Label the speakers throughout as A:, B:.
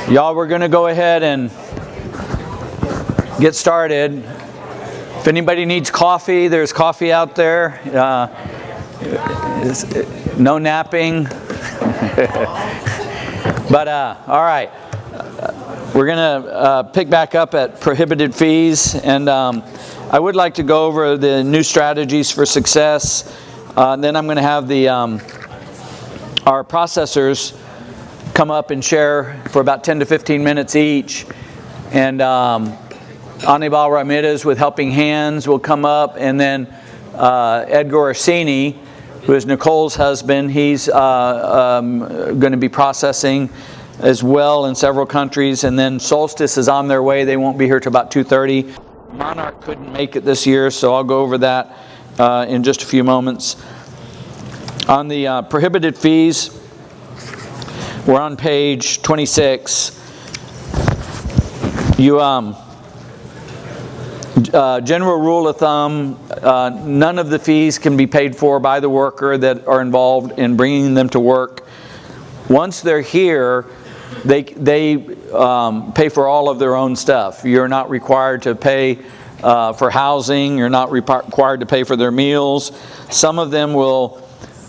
A: Y'all, we're going to go ahead and get started. If anybody needs coffee, there's coffee out there. No napping. But all right, we're going to pick back up at prohibited fees, and I would like to go over the new strategies for success. Then I'm going to have the our processors come up and share for about 10 to 15 minutes each, and Anibal Ramirez with Helping Hands will come up, and then Edgar Orsini, who is Nicole's husband, he's going to be processing as well in several countries, and then Solstice is on their way. They won't be here till about 2:30. Monarch couldn't make it this year, so I'll go over that in just a few moments. On the prohibited fees, we're on page 26. General rule of thumb, none of the fees can be paid for by the worker that are involved in bringing them to work. Once they're here, they pay for all of their own stuff. You're not required to pay for housing. You're not required to pay for their meals. Some of them will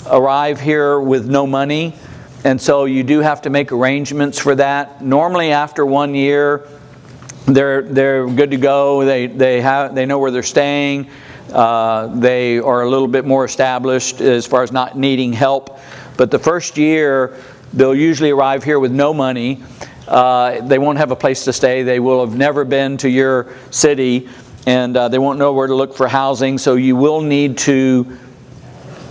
A: arrive here with no money, and so you do have to make arrangements for that. Normally after 1 year, they're good to go. They know where they're staying. They are a little bit more established as far as not needing help. But the first year, they'll usually arrive here with no money. They won't have a place to stay. They will have never been to your city, and they won't know where to look for housing. So you will need to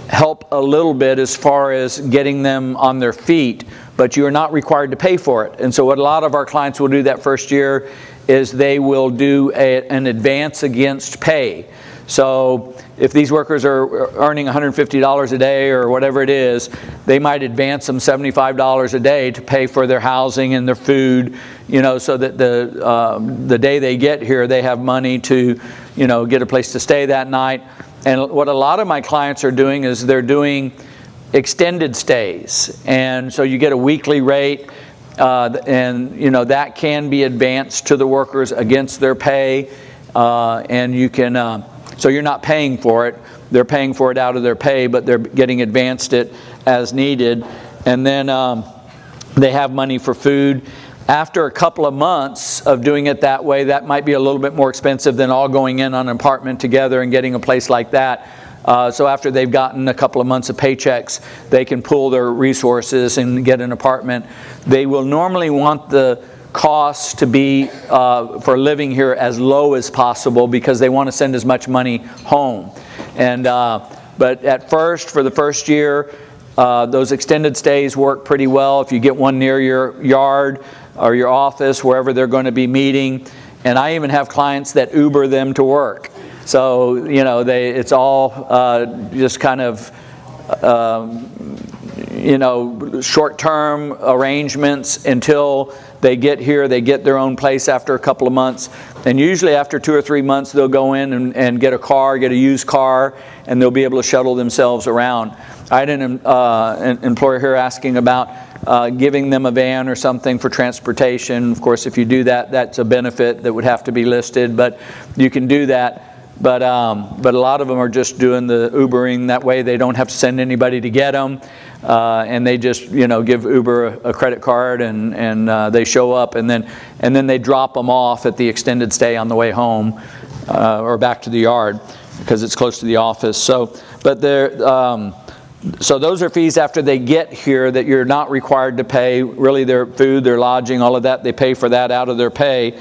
A: help a little bit as far as getting them on their feet, but you're not required to pay for it. And so what a lot of our clients will do that first year is they will do an advance against pay. So if these workers are earning $150 a day or whatever it is, they might advance them $75 a day to pay for their housing and their food, so that the day they get here, they have money to, get a place to stay that night. And what a lot of my clients are doing is they're doing extended stays. And so you get a weekly rate, and that can be advanced to the workers against their pay. And you can, so you're not paying for it. They're paying for it out of their pay, but they're getting advanced it as needed. And then they have money for food. After a couple of months of doing it that way, that might be a little bit more expensive than all going in on an apartment together and getting a place like that. So after they've gotten a couple of months of paychecks, they can pool their resources and get an apartment. They will normally want the cost to be for living here as low as possible because they want to send as much money home. And but at first, for the first year, those extended stays work pretty well if you get one near your yard or your office, wherever they're going to be meeting. And I even have clients that Uber them to work. So, it's all just kind of, short-term arrangements until they get here. They get their own place after a couple of months. And usually after 2 or 3 months, they'll go in and get a car, get a used car, and they'll be able to shuttle themselves around. I had an employer here asking about giving them a van or something for transportation. Of course, if you do that, that's a benefit that would have to be listed, but you can do that. But a lot of them are just doing the Ubering. That way they don't have to send anybody to get them. And they just, give Uber a credit card and they show up, and then they drop them off at the extended stay on the way home or back to the yard because it's close to the office. So those are fees after they get here that you're not required to pay. Really, their food, their lodging, all of that, they pay for that out of their pay.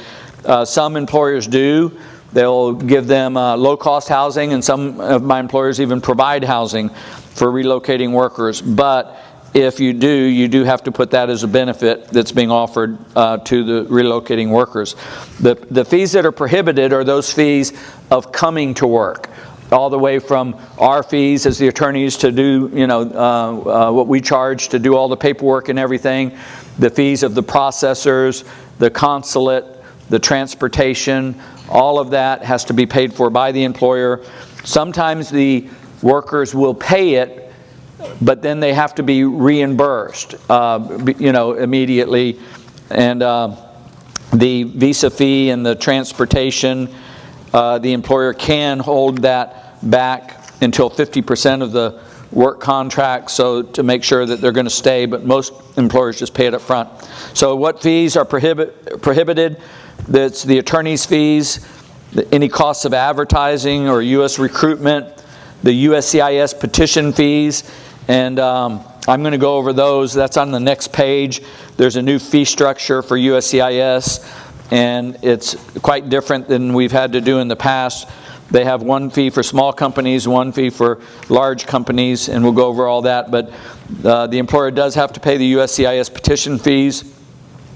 A: Some employers do. They'll give them low-cost housing, and some of my employers even provide housing for relocating workers. But if you do have to put that as a benefit that's being offered to the relocating workers. The fees that are prohibited are those fees of coming to work, all the way from our fees as the attorneys to do, what we charge to do all the paperwork and everything, the fees of the processors, the consulate, the transportation, all of that has to be paid for by the employer. Sometimes the workers will pay it, but then they have to be reimbursed, immediately. And the visa fee and the transportation, the employer can hold that back until 50% of the work contract, so to make sure that they're going to stay, but most employers just pay it up front. So what fees are prohibited? That's the attorney's fees, any costs of advertising or U.S. recruitment, the USCIS petition fees, and I'm going to go over those. That's on the next page. There's a new fee structure for USCIS, and it's quite different than we've had to do in the past. They have one fee for small companies, one fee for large companies, and we'll go over all that. But the employer does have to pay the USCIS petition fees,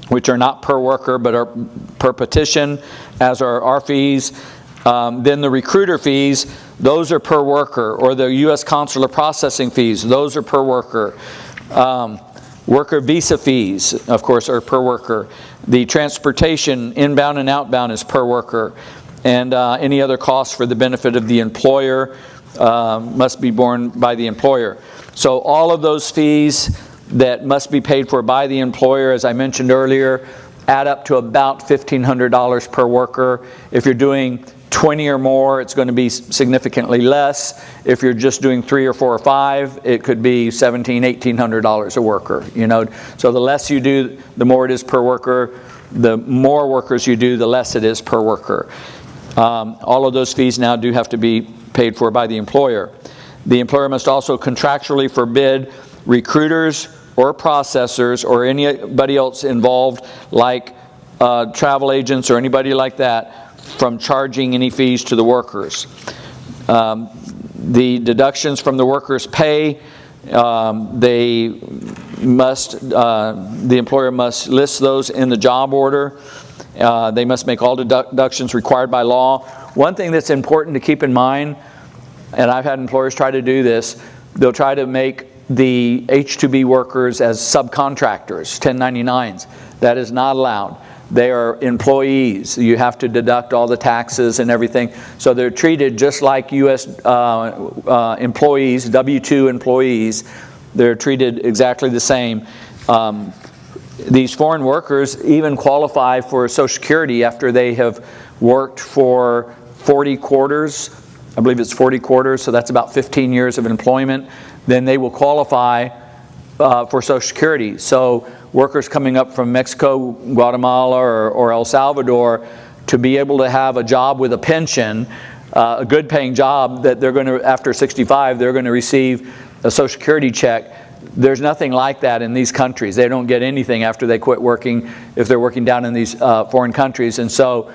A: which are not per worker but are per petition, as are our fees. Then the recruiter fees, those are per worker, or the U.S. consular processing fees, those are per worker. Worker visa fees, of course, are per worker. The transportation, inbound and outbound, is per worker. And any other costs for the benefit of the employer must be borne by the employer. So all of those fees that must be paid for by the employer, as I mentioned earlier, add up to about $1,500 per worker. If you're doing 20 or more, it's going to be significantly less. If you're just doing 3 or 4 or 5, it could be $1,700, $1,800 a worker. So the less you do, the more it is per worker. The more workers you do, the less it is per worker. All of those fees now do have to be paid for by the employer. The employer must also contractually forbid recruiters or processors or anybody else involved, like travel agents or anybody like that, from charging any fees to the workers. The deductions from the workers' pay, the employer must list those in the job order. They must make all deductions required by law. One thing that's important to keep in mind, and I've had employers try to do this, they'll try to make the H2B workers as subcontractors, 1099s. That is not allowed. They are employees. You have to deduct all the taxes and everything. So they're treated just like U.S. Employees, W-2 employees. They're treated exactly the same. These foreign workers even qualify for Social Security after they have worked for 40 quarters. I believe it's 40 quarters, so that's about 15 years of employment. Then they will qualify for Social Security. So workers coming up from Mexico, Guatemala, or El Salvador, to be able to have a job with a pension, a good paying job that they're going to, after 65, they're going to receive a Social Security check. There's nothing like that in these countries. They don't get anything after they quit working if they're working down in these foreign countries. And so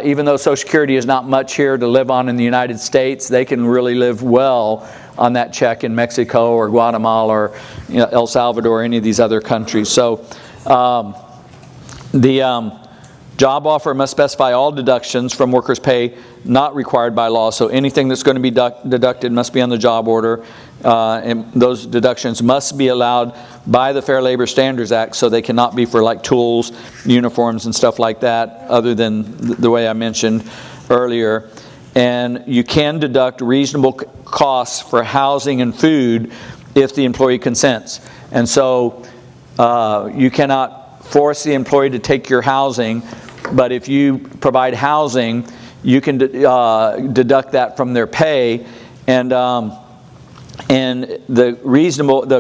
A: even though Social Security is not much here to live on in the United States, they can really live well on that check in Mexico or Guatemala or El Salvador or any of these other countries. So the job offer must specify all deductions from workers' pay not required by law. So anything that's going to be deducted must be on the job order. And those deductions must be allowed by the Fair Labor Standards Act, so they cannot be for like tools, uniforms, and stuff like that, other than the way I mentioned earlier. And you can deduct reasonable costs for housing and food if the employee consents. And so you cannot force the employee to take your housing, but if you provide housing, you can deduct that from their pay. And the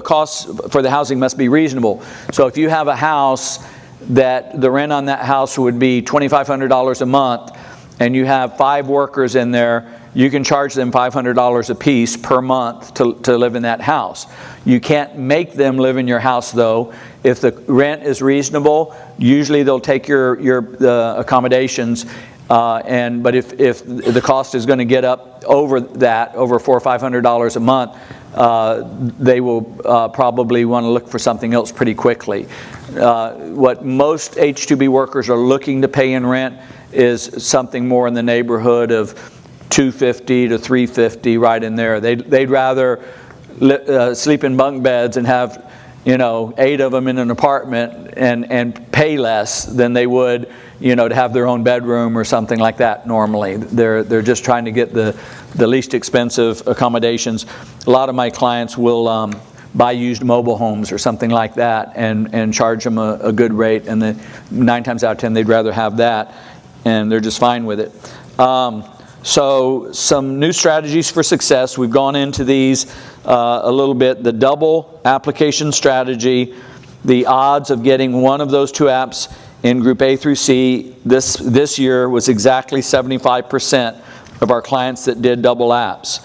A: costs for the housing must be reasonable. So if you have a house that the rent on that house would be $2,500 a month, and you have 5 workers in there, you can charge them $500 a piece per month to live in that house. You can't make them live in your house, though. If the rent is reasonable, usually they'll take your accommodations. But if the cost is going to get up over that, over $400 or $500 a month, they will probably want to look for something else pretty quickly. What most H2B workers are looking to pay in rent is something more in the neighborhood of $250 to $350, right in there. They'd rather sleep in bunk beds and have 8 of them in an apartment and pay less than they would to have their own bedroom or something like that normally. They're just trying to get the least expensive accommodations. A lot of my clients will buy used mobile homes or something like that and charge them a good rate. And then 9 times out of 10, they'd rather have that, and they're just fine with it. So some new strategies for success. We've gone into these a little bit. The double application strategy, the odds of getting one of those 2 apps in Group A through C this year was exactly 75% of our clients that did double apps.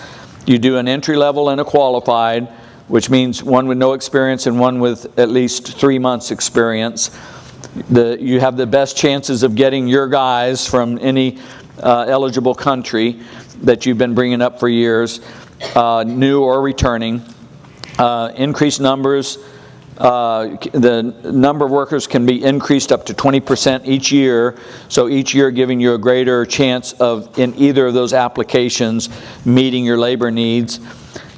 A: You do an entry level and a qualified, which means one with no experience and one with at least 3 months experience. You have the best chances of getting your guys from any eligible country that you've been bringing up for years, new or returning. Increased numbers. The number of workers can be increased up to 20% each year, so each year giving you a greater chance of, in either of those applications, meeting your labor needs.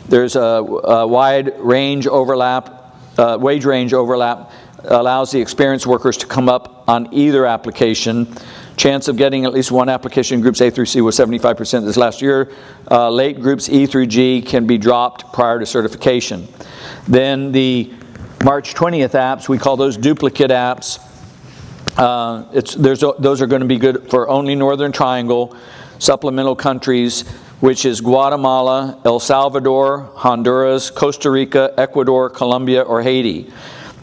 A: There's a wide range overlap, wage range overlap, allows the experienced workers to come up on either application. Chance of getting at least one application in Groups A through C was 75% this last year. Late Groups E through G can be dropped prior to certification. Then the March 20th apps, we call those duplicate apps. Those are going to be good for only Northern Triangle supplemental countries, which is Guatemala, El Salvador, Honduras, Costa Rica, Ecuador, Colombia, or Haiti.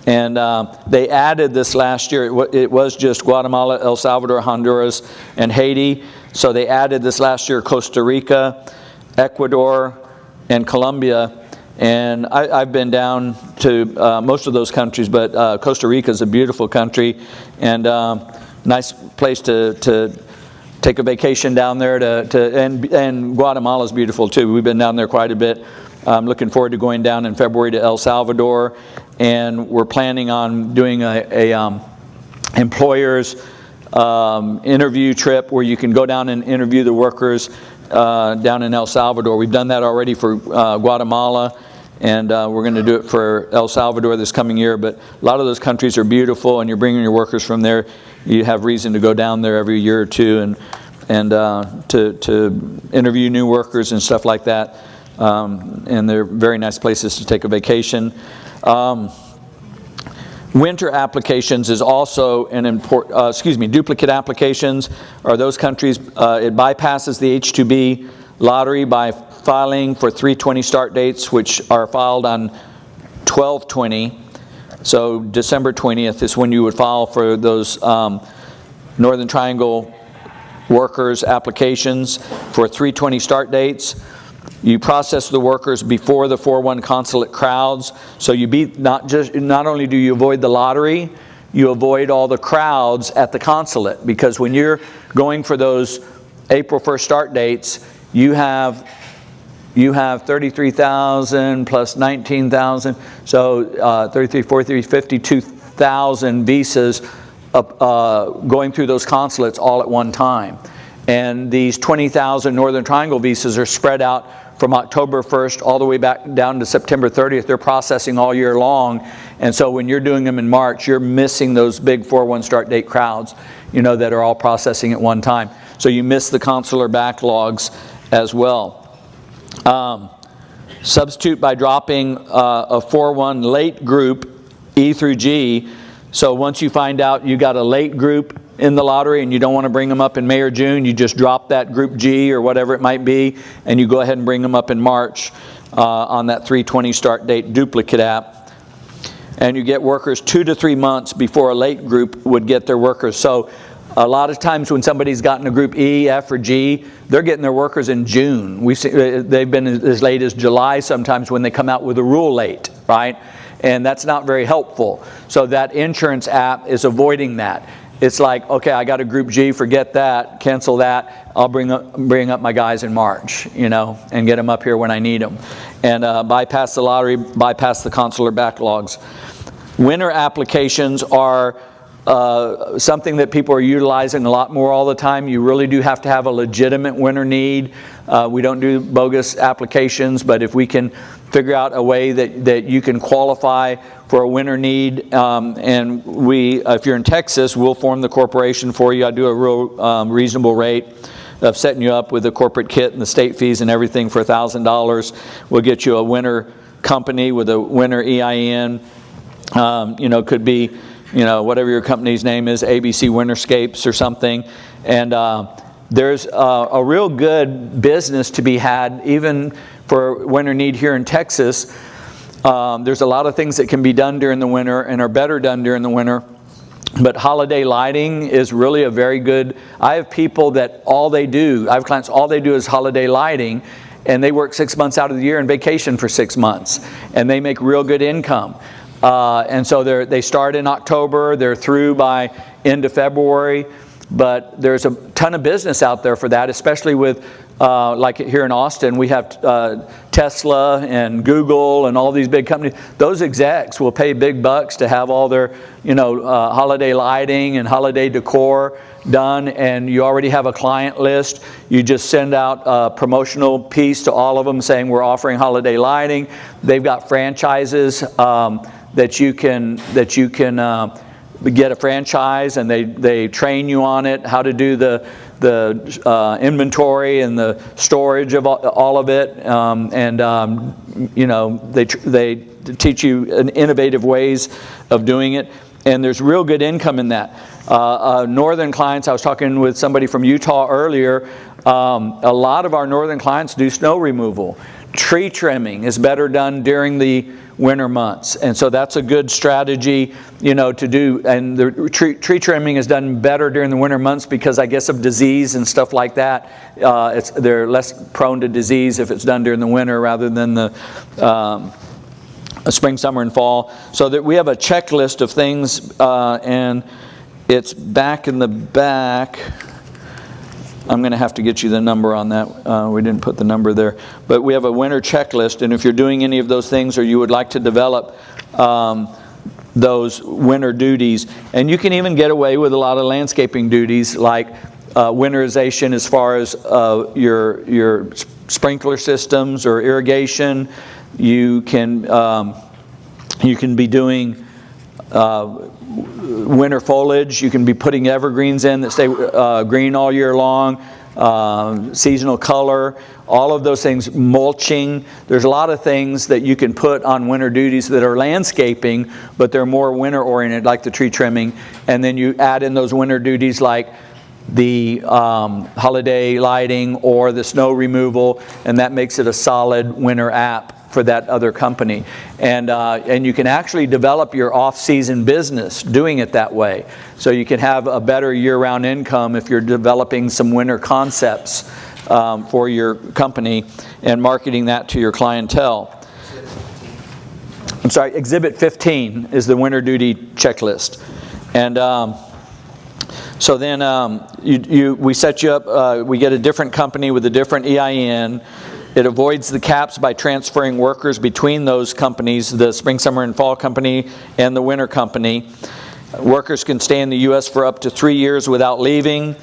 A: And they added this last year. It was just Guatemala, El Salvador, Honduras, and Haiti. So they added this last year Costa Rica, Ecuador, and Colombia. And I've been down to most of those countries, but Costa Rica is a beautiful country and nice place to take a vacation down there. And Guatemala is beautiful too. We've been down there quite a bit. I'm looking forward to going down in February to El Salvador, and we're planning on doing a employer's interview trip where you can go down and interview the workers down in El Salvador. We've done that already for Guatemala, and we're going to do it for El Salvador this coming year. But a lot of those countries are beautiful, and you're bringing your workers from there. You have reason to go down there every year or two and to interview new workers and stuff like that. And they're very nice places to take a vacation. Winter applications is also an important, duplicate applications are those countries, it bypasses the H2B lottery by filing for 3/20 start dates, which are filed on 12/20. So December 20th is when you would file for those Northern Triangle workers applications for 3/20 start dates. You process the workers before the 4/1 consulate crowds, so you not only do you avoid the lottery, you avoid all the crowds at the consulate, because when you're going for those April 1st start dates, you have 33,000 plus 19,000, so 33, 43, 52,000 visas going through those consulates all at one time. And these 20,000 Northern Triangle visas are spread out from October 1st all the way back down to September 30th. They're processing all year long. And so when you're doing them in March, you're missing those big 4/1 start date crowds, that are all processing at one time. So you miss the consular backlogs as well. Substitute by dropping a 4/1 late group, E through G. So once you find out you got a late group in the lottery and you don't want to bring them up in May or June, you just drop that group G or whatever it might be, and you go ahead and bring them up in March on that 3/20 start date duplicate app. And you get workers 2 to 3 months before a late group would get their workers. So a lot of times when somebody's gotten a group E, F, or G, they're getting their workers in June. They've been as late as July sometimes when they come out with a rule late, right? And that's not very helpful. So that insurance app is avoiding that. It's like, okay, I got a group G, forget that, cancel that. I'll bring up my guys in March, and get them up here when I need them. And bypass the lottery, bypass the consular backlogs. Winter applications are something that people are utilizing a lot more all the time. You really do have to have a legitimate winter need. We don't do bogus applications, but if we can figure out a way that you can qualify for a winter need, and if you're in Texas, we'll form the corporation for you. I do a real reasonable rate of setting you up with the corporate kit and the state fees and everything for $1,000. We'll get you a winter company with a winter EIN. Could be, whatever your company's name is, ABC Winterscapes or something. And there's a real good business to be had, even for winter need here in Texas. There's a lot of things that can be done during the winter and are better done during the winter. But holiday lighting is really a very good. I have people that I have clients, all they do is holiday lighting, and they work 6 months out of the year and vacation for 6 months, and they make real good income. And so they start in October, they're through by end of February, but there's a ton of business out there for that, especially with, like here in Austin, we have Tesla and Google and all these big companies. Those execs will pay big bucks to have all their, holiday lighting and holiday decor done, and you already have a client list. You just send out a promotional piece to all of them saying we're offering holiday lighting. They've got franchises that you can get a franchise, and they train you on it, how to do the inventory and the storage of all of it, they teach you innovative ways of doing it, and there's real good income in that. Northern clients, I was talking with somebody from Utah earlier, a lot of our northern clients do snow removal. Tree trimming is better done during the winter months, and so that's a good strategy, to do. And the tree trimming is done better during the winter months because, I guess, of disease and stuff like that. They're less prone to disease if it's done during the winter rather than the spring, summer, and fall. So that we have a checklist of things, and it's back in the back. I'm going to have to get you the number on that. We didn't put the number there. But we have a winter checklist, and if you're doing any of those things or you would like to develop those winter duties, and you can even get away with a lot of landscaping duties like winterization as far as your sprinkler systems or irrigation. You can be doing winter foliage. You can be putting evergreens in that stay green all year long, seasonal color, all of those things, mulching. There's a lot of things that you can put on winter duties that are landscaping, but they're more winter oriented, like the tree trimming. And then you add in those winter duties like the holiday lighting or the snow removal, and that makes it a solid winter app for that other company. And you can actually develop your off-season business doing it that way. So you can have a better year-round income if you're developing some winter concepts for your company and marketing that to your clientele. I'm sorry, Exhibit 15 is the winter duty checklist. And so then we set you up, we get a different company with a different EIN. It avoids the caps by transferring workers between those companies, the spring, summer, and fall company and the winter company. Workers can stay in the U.S. for up to 3 years without leaving,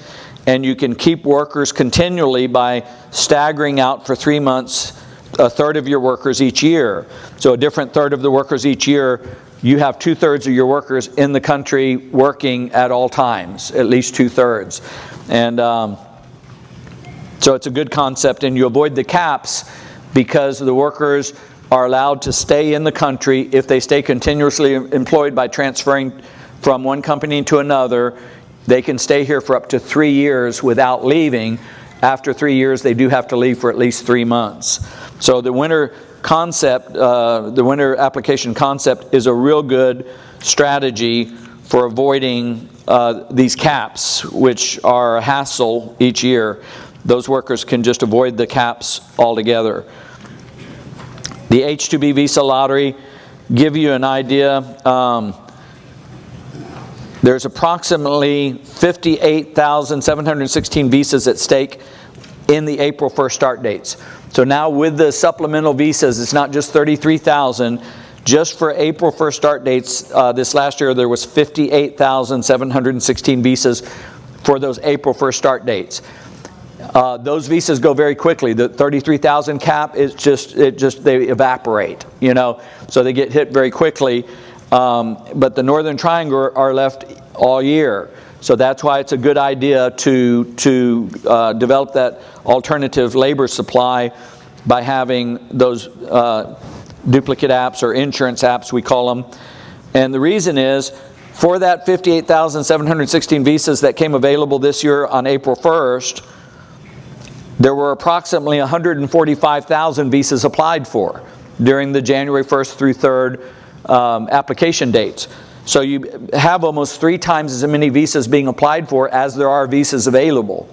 A: and you can keep workers continually by staggering out for 3 months a third of your workers each year. So a different third of the workers each year. You have 2/3 of your workers in the country working at all times, at least 2/3. And so it's a good concept, and you avoid the caps because the workers are allowed to stay in the country if they stay continuously employed by transferring from one company to another. They can stay here for up to 3 years without leaving. After 3 years, they do have to leave for at least 3 months. So the winter concept, the winter application concept is a real good strategy for avoiding these caps, which are a hassle each year. Those workers can just avoid the caps altogether. The H2B visa lottery, give you an idea, there's approximately 58,716 visas at stake in the April 1st start dates. So now with the supplemental visas, it's not just 33,000. Just for April 1st start dates, this last year there was 58,716 visas for those April 1st start dates. Those visas go very quickly. The 33,000 cap is they evaporate, so they get hit very quickly. But the Northern Triangle are left all year, so that's why it's a good idea to develop that alternative labor supply by having those duplicate apps, or insurance apps we call them. And the reason is, for that 58,716 visas that came available this year on April 1st, there were approximately 145,000 visas applied for during the January 1st through 3rd application dates. So you have almost 3 times as many visas being applied for as there are visas available.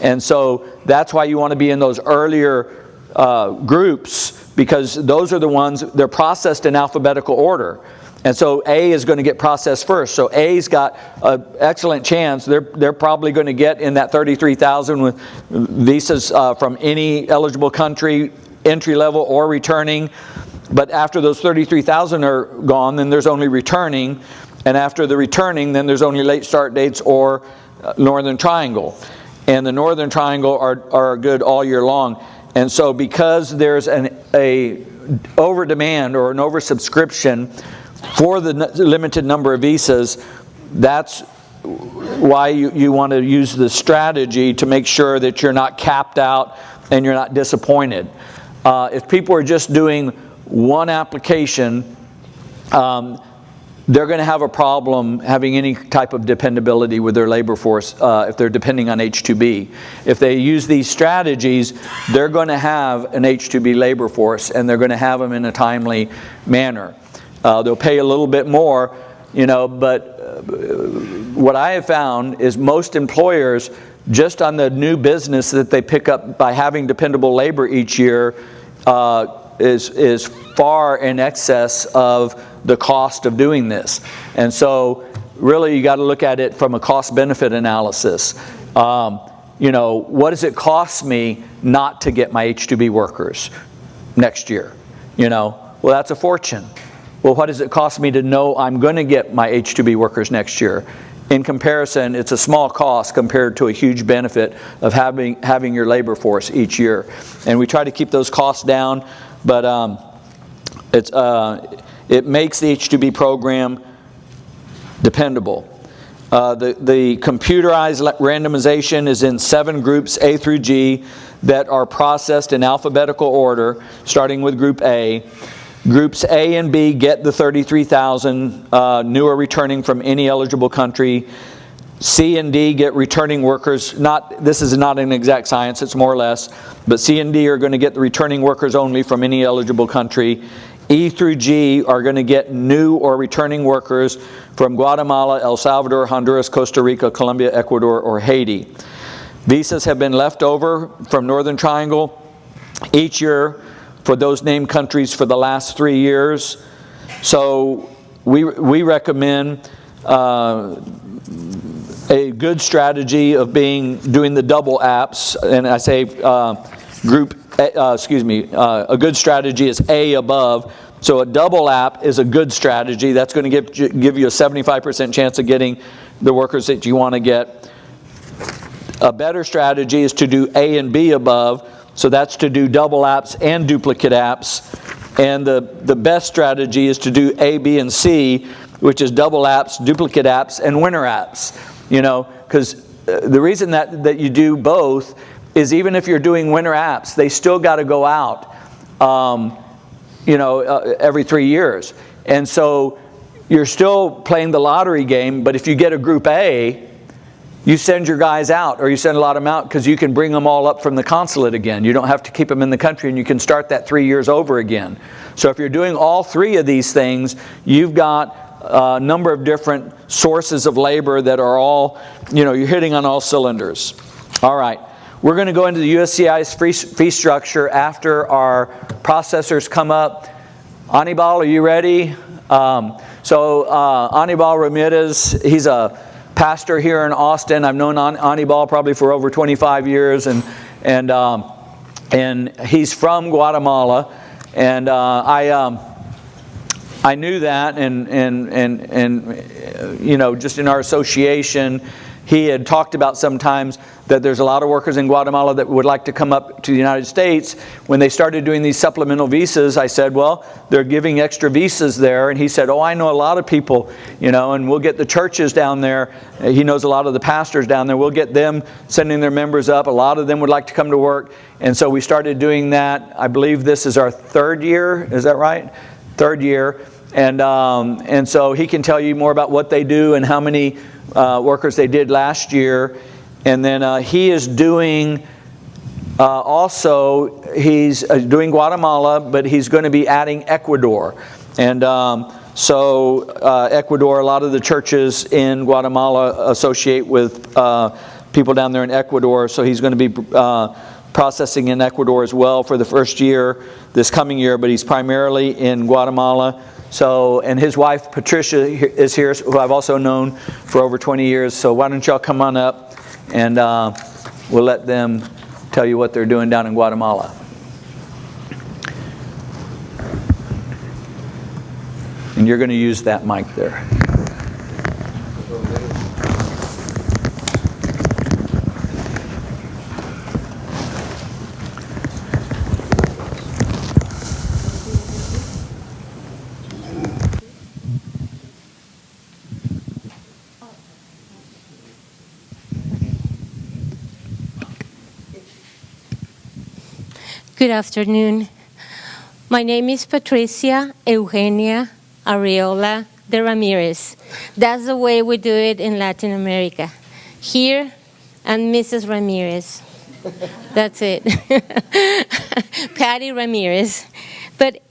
A: And so that's why you want to be in those earlier groups, because those are the ones, they're processed in alphabetical order. And so A is going to get processed first. So A's got an excellent chance. They're probably going to get in that 33,000 with visas from any eligible country, entry level or returning. But after those 33,000 are gone, then there's only returning. And after the returning, then there's only late start dates or Northern Triangle. And the Northern Triangle are good all year long. And so because there's a over demand or an oversubscription for the limited number of visas, that's why you want to use the strategy to make sure that you're not capped out and you're not disappointed. If people are just doing one application, they're going to have a problem having any type of dependability with their labor force if they're depending on H2B. If they use these strategies, they're going to have an H2B labor force, and they're going to have them in a timely manner. They'll pay a little bit more, but what I have found is most employers, just on the new business that they pick up by having dependable labor each year, is far in excess of the cost of doing this. And so really you got to look at it from a cost-benefit analysis. What does it cost me not to get my H2B workers next year? Well, that's a fortune. Well, what does it cost me to know I'm going to get my H2B workers next year? In comparison, it's a small cost compared to a huge benefit of having your labor force each year. And we try to keep those costs down, but it makes the H2B program dependable. The computerized randomization is in 7 groups, A through G, that are processed in alphabetical order, starting with Group A. Groups A and B get the 33,000 new or returning from any eligible country. C and D get returning workers. This is not an exact science, it's more or less. But C and D are going to get the returning workers only from any eligible country. E through G are going to get new or returning workers from Guatemala, El Salvador, Honduras, Costa Rica, Colombia, Ecuador, or Haiti. Visas have been left over from Northern Triangle each year for those named countries for the last 3 years. So we recommend a good strategy of doing the double apps, and I say a good strategy is A above. So a double app is a good strategy. That's going to give you a 75% chance of getting the workers that you want to get. A better strategy is to do A and B above. So that's to do double apps and duplicate apps. And the best strategy is to do A, B, and C, which is double apps, duplicate apps, and winner apps. Because the reason that you do both is even if you're doing winner apps, they still got to go out, every 3 years. And so you're still playing the lottery game, but if you get a Group A, you send your guys out, or you send a lot of them out because you can bring them all up from the consulate again. You don't have to keep them in the country, and you can start that 3 years over again. So if you're doing all 3 of these things, you've got a number of different sources of labor that are all, you're hitting on all cylinders. All right. We're going to go into the USCIS fee structure after our processors come up. Anibal, are you ready? Anibal Ramirez, he's a pastor here in Austin. I've known Anibal probably for over 25 years, and he's from Guatemala, and I knew that, and just in our association, he had talked about sometimes that there's a lot of workers in Guatemala that would like to come up to the United States. When they started doing these supplemental visas, I said, well, they're giving extra visas there. And he said, oh, I know a lot of people, and we'll get the churches down there. He knows a lot of the pastors down there. We'll get them sending their members up. A lot of them would like to come to work. And so we started doing that. I believe this is our third year. Is that right? Third year. And so he can tell you more about what they do and how many workers they did last year. And then he is doing he's doing Guatemala, but he's going to be adding Ecuador. And so Ecuador, a lot of the churches in Guatemala associate with people down there in Ecuador. So he's going to be processing in Ecuador as well for the first year, this coming year, but he's primarily in Guatemala. So, and his wife Patricia is here, who I've also known for over 20 years. So why don't y'all come on up, and we'll let them tell you what they're doing down in Guatemala. And you're going to use that mic there.
B: Good afternoon. My name is Patricia Eugenia Arreola de Ramirez. That's the way we do it in Latin America. Here, and Mrs. Ramirez. That's it. Patty Ramirez. But,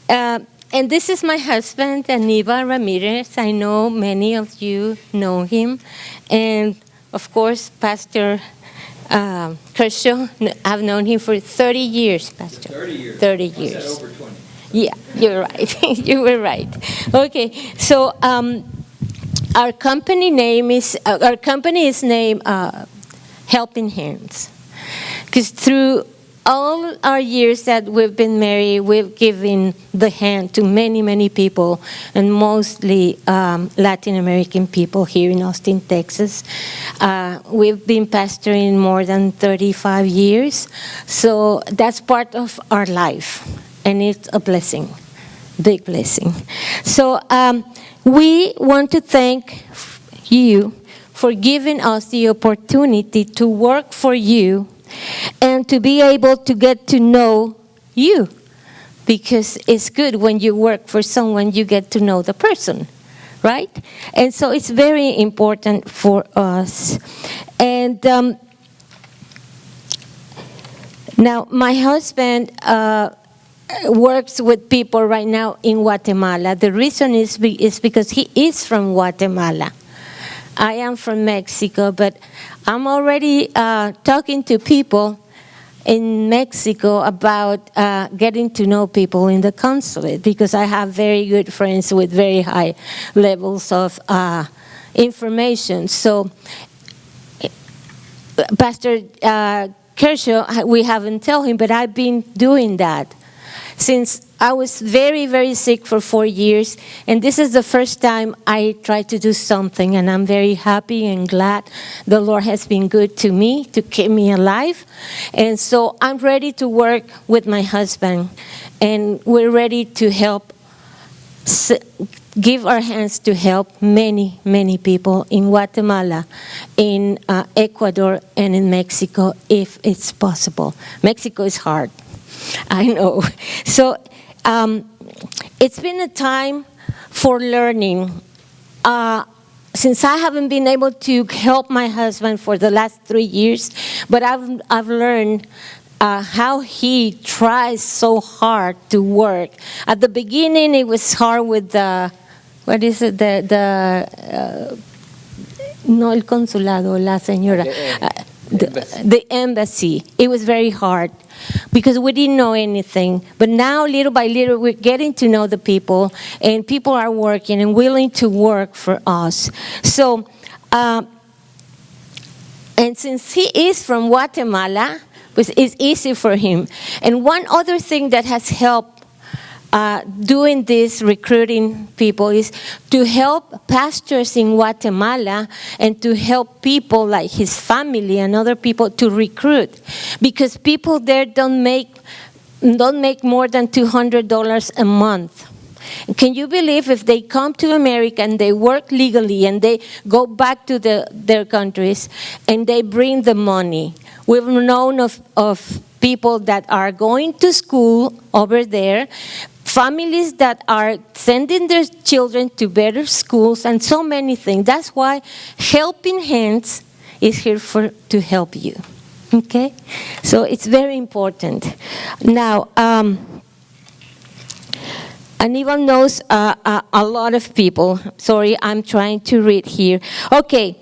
B: and this is my husband, Aníbal Ramirez. I know many of you know him. And, of course, Pastor Kershaw, I've known him for 30 years, Pastor.
A: 30 years.
B: 30 years.
A: I said over 20.
B: Yeah, you're right. You were right. Okay, so our company is named Helping Hands, because through all our years that we've been married, we've given the hand to many, many people, and mostly Latin American people here in Austin, Texas. We've been pastoring more than 35 years, so that's part of our life, and it's a blessing, big blessing. So we want to thank you for giving us the opportunity to work for you and to be able to get to know you, because it's good when you work for someone, you get to know the person, right? And so it's very important for us. And now my husband works with people right now in Guatemala. The reason is because he is from Guatemala. I am from Mexico, but I'm already talking to people in Mexico about getting to know people in the consulate, because I have very good friends with very high levels of information. So, Pastor Kershaw, we haven't told him, but I've been doing that since I was very, very sick for 4 years, and this is the first time I tried to do something, and I'm very happy and glad the Lord has been good to me, to keep me alive. And so I'm ready to work with my husband, and we're ready to help, give our hands to help many, many people in Guatemala, in Ecuador, and in Mexico, if it's possible. Mexico is hard, I know. So it's been a time for learning. Since I haven't been able to help my husband for the last 3 years, but I've learned how he tries so hard to work. At the beginning, it was hard with the, what is it, no el consulado, la señora, the embassy. It was very hard because we didn't know anything. But now, little by little, we're getting to know the people, and people are working and willing to work for us. So, and since he is from Guatemala, it's easy for him. And one other thing that has helped doing this, recruiting people, is to help pastors in Guatemala and to help people like his family and other people to recruit, because people there don't make more than $200 a month. Can you believe if they come to America and they work legally and they go back to their countries and they bring the money? We've known of people that are going to school over there, families that are sending their children to better schools, and so many things. That's why Helping Hands is here to help you. Okay? So it's very important. Now, Aníbal knows a lot of people. Sorry, I'm trying to read here. Okay.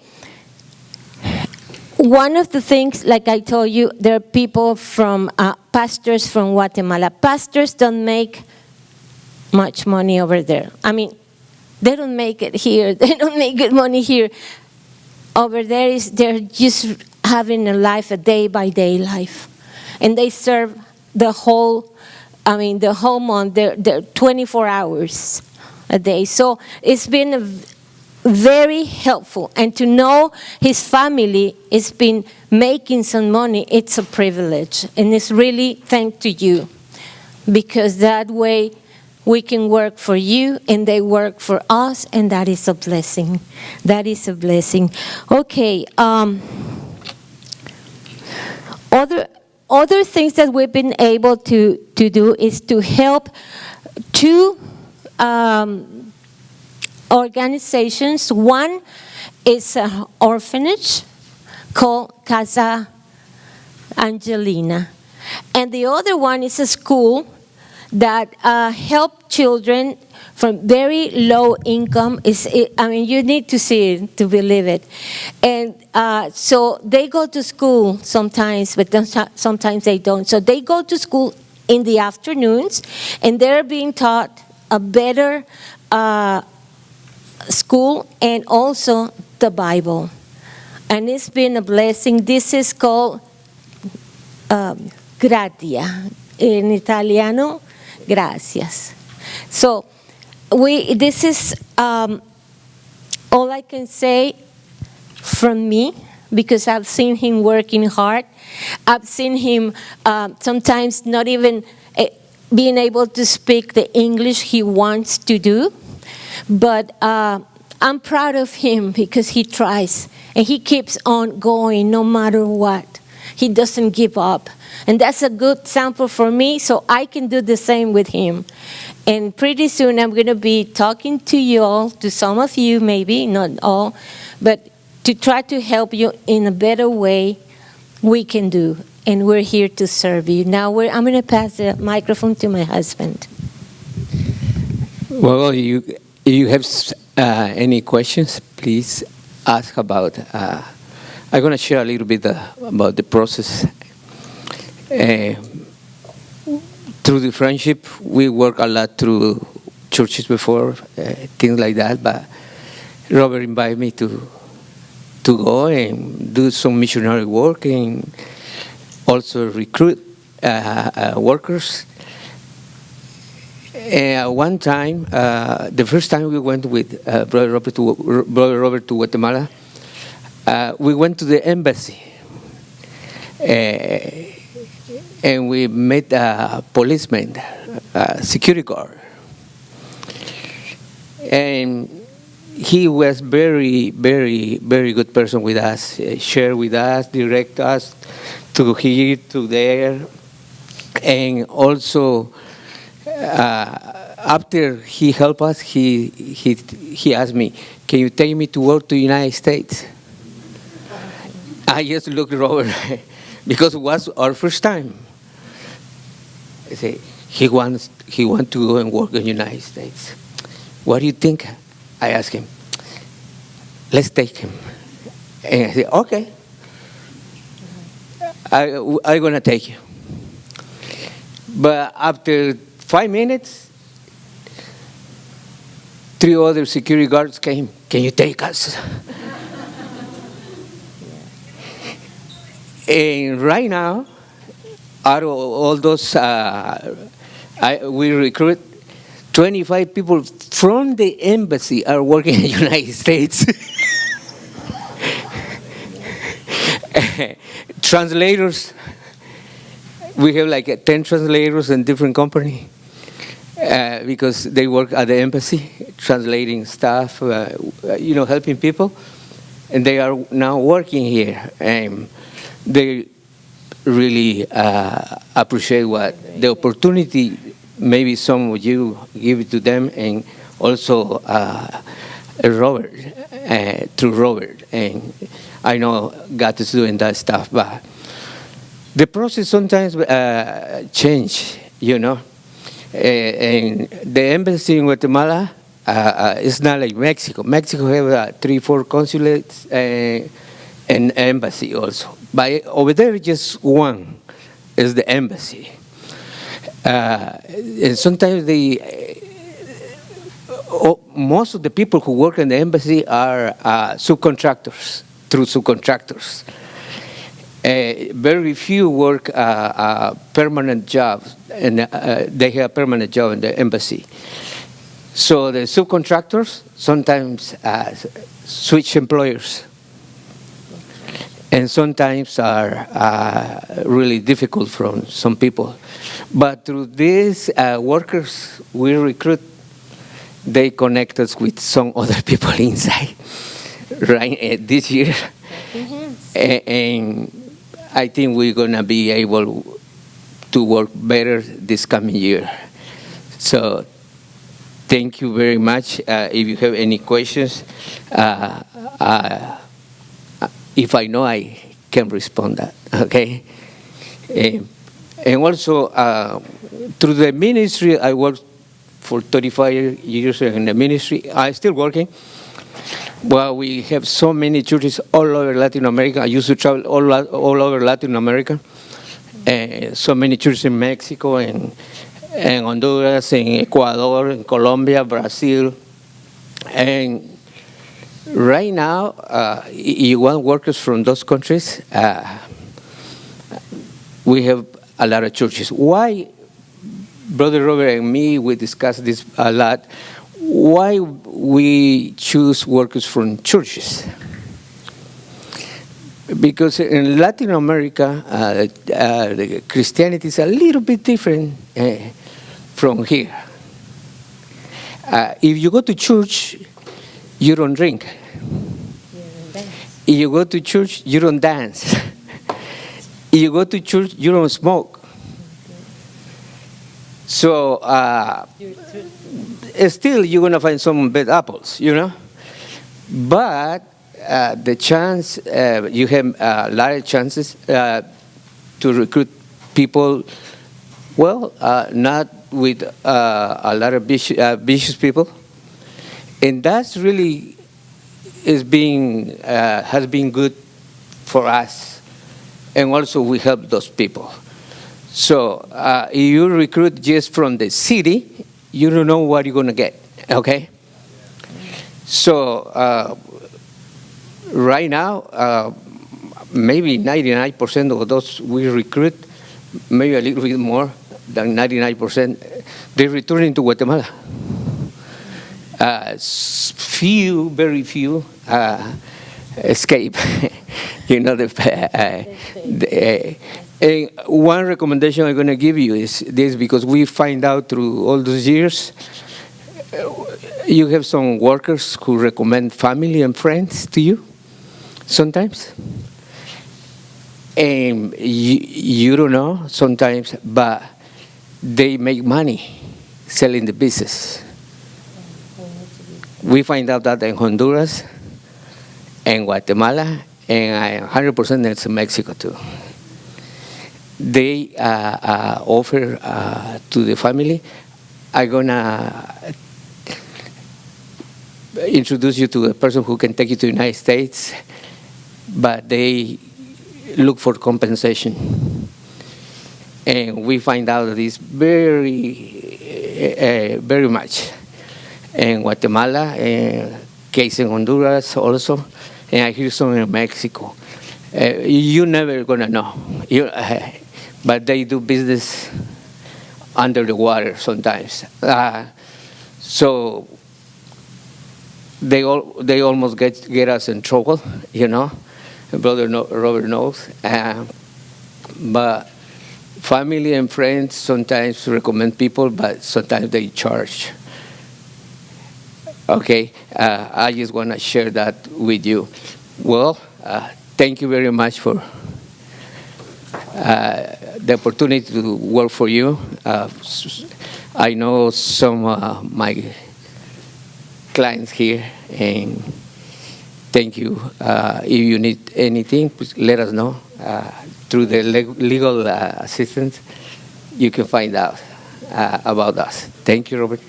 B: One of the things, like I told you, there are people from, pastors from Guatemala. Pastors don't make much money over there. I mean, they don't make it here. They don't make good money here. Over there, they're just having a life, a day-by-day life. And they serve the whole month. They're 24 hours a day. So it's been very helpful. And to know his family has been making some money, it's a privilege. And it's really thanks to you. Because that way we can work for you and they work for us, and that is a blessing. That is a blessing. Okay. Other things that we've been able to do is to help two organizations. One is an orphanage called Casa Angelina. And the other one is a school that help children from very low income. You need to see it to believe it. And so they go to school sometimes, but sometimes they don't. So they go to school in the afternoons, and they're being taught a better school and also the Bible. And it's been a blessing. This is called gratia. In Italiano, gracias. So this is all I can say from me, because I've seen him working hard. I've seen him sometimes not even being able to speak the English he wants to do. But I'm proud of him because he tries and he keeps on going no matter what. He doesn't give up. And that's a good sample for me, so I can do the same with him. And pretty soon I'm going to be talking to you all, to some of you maybe, not all, but to try to help you in a better way we can do. And we're here to serve you. Now I'm going to pass the microphone to my husband.
C: Well, you have any questions, please ask about. I'm going to share a little bit about the process. Through the friendship, we work a lot through churches before, things like that. But Robert invited me to go and do some missionary work and also recruit workers. One time, the first time we went with Brother Robert to Guatemala, we went to the embassy. And we met a policeman, a security guard. And he was very, very, very good person with us, share with us, direct us to here, to there. And also, after he helped us, he asked me, can you take me to work to the United States? I just looked over because it was our first time. I say, he wants to go and work in the United States. What do you think? I asked him. Let's take him. And I said, okay. I'm going to take you. But after 5 minutes, 3 other security guards came. Can you take us? And right now, out of all those we recruit, 25 people from the embassy are working in the United States. Translators, we have like 10 translators in different company because they work at the embassy, translating stuff, helping people. And they are now working here. And they really appreciate the opportunity maybe some of you give it to them, and also Robert, through Robert. And I know God is doing that stuff, but the process sometimes change, And the embassy in Guatemala is not like Mexico. Mexico have 3-4 consulates and embassy also. But over there, just one is the embassy. And sometimes most of the people who work in the embassy are subcontractors, through subcontractors. Very few work permanent jobs, and they have a permanent job in the embassy. So the subcontractors sometimes switch employers, and sometimes are really difficult from some people. But through these workers we recruit, they connect us with some other people inside, right? This year. And I think we're going to be able to work better this coming year. So thank you very much. If you have any questions, if I know, I can respond that, okay? And also, through the ministry, I worked for 35 years in the ministry. I'm still working. Well, we have so many churches all over Latin America. I used to travel all over Latin America. So many churches in Mexico, and Honduras, and Ecuador, and Colombia, Brazil. And right now, you want workers from those countries, we have a lot of churches. Why, Brother Robert and me, we discussed this a lot. Why we choose workers from churches? Because in Latin America, Christianity is a little bit different from here. If you go to church, you don't drink. If you go to church, you don't dance. If you go to church, you don't smoke. So still, you're going to find some bad apples, But the chance, you have a lot of chances to recruit people, well, not with a lot of vicious people. And that's really has been good for us. And also we help those people. So if you recruit just from the city, you don't know what you're going to get, okay? So right now, maybe 99% of those we recruit, maybe a little bit more than 99%, they're returning to Guatemala. Very few escape. One recommendation I'm going to give you is this, because we find out through all those years, you have some workers who recommend family and friends to you sometimes. And you don't know sometimes, but they make money selling the business. We find out that in Honduras and Guatemala, and 100% it's in Mexico too. They offer to the family, I'm going to introduce you to a person who can take you to the United States, but they look for compensation. And we find out that it's very much. In Guatemala, case in Honduras also, and I hear some in Mexico. You're never going to know. But they do business under the water sometimes. So they almost get us in trouble, you know. Brother Robert knows. But family and friends sometimes recommend people, but sometimes they charge. Okay, I just want to share that with you. Well, thank you very much for the opportunity to work for you. I know some of my clients here, and thank you. If you need anything, please let us know. Through the legal assistance, you can find out about us. Thank you, Robert.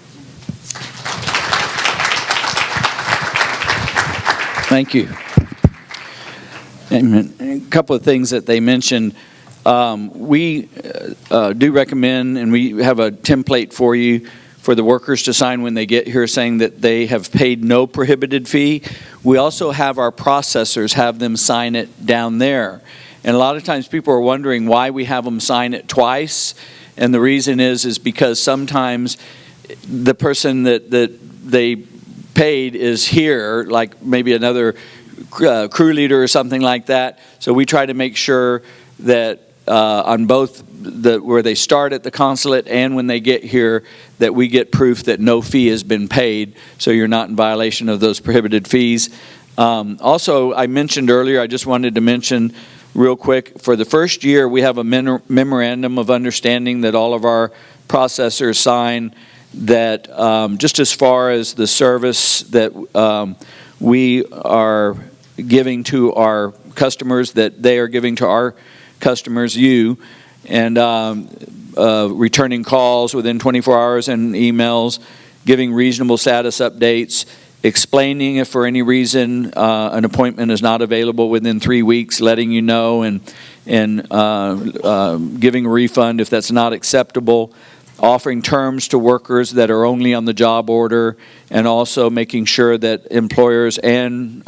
A: Thank you. And a couple of things that they mentioned. We do recommend, and we have a template for you for the workers to sign when they get here saying that they have paid no prohibited fee. We also have our processors have them sign it down there. And a lot of times people are wondering why we have them sign it twice. And the reason is because sometimes the person that they paid is here, like maybe another crew leader or something like that. So we try to make sure that on both where they start at the consulate and when they get here, that we get proof that no fee has been paid, so you're not in violation of those prohibited fees. Also, I mentioned earlier, I just wanted to mention real quick, for the first year we have a memorandum of understanding that all of our processors sign, that just as far as the service that we are giving to our customers, that they are giving to our customers, you, and returning calls within 24 hours and emails, giving reasonable status updates, explaining if for any reason an appointment is not available within 3 weeks, letting you know, and giving a refund if that's not acceptable, offering terms to workers that are only on the job order, and also making sure that employers and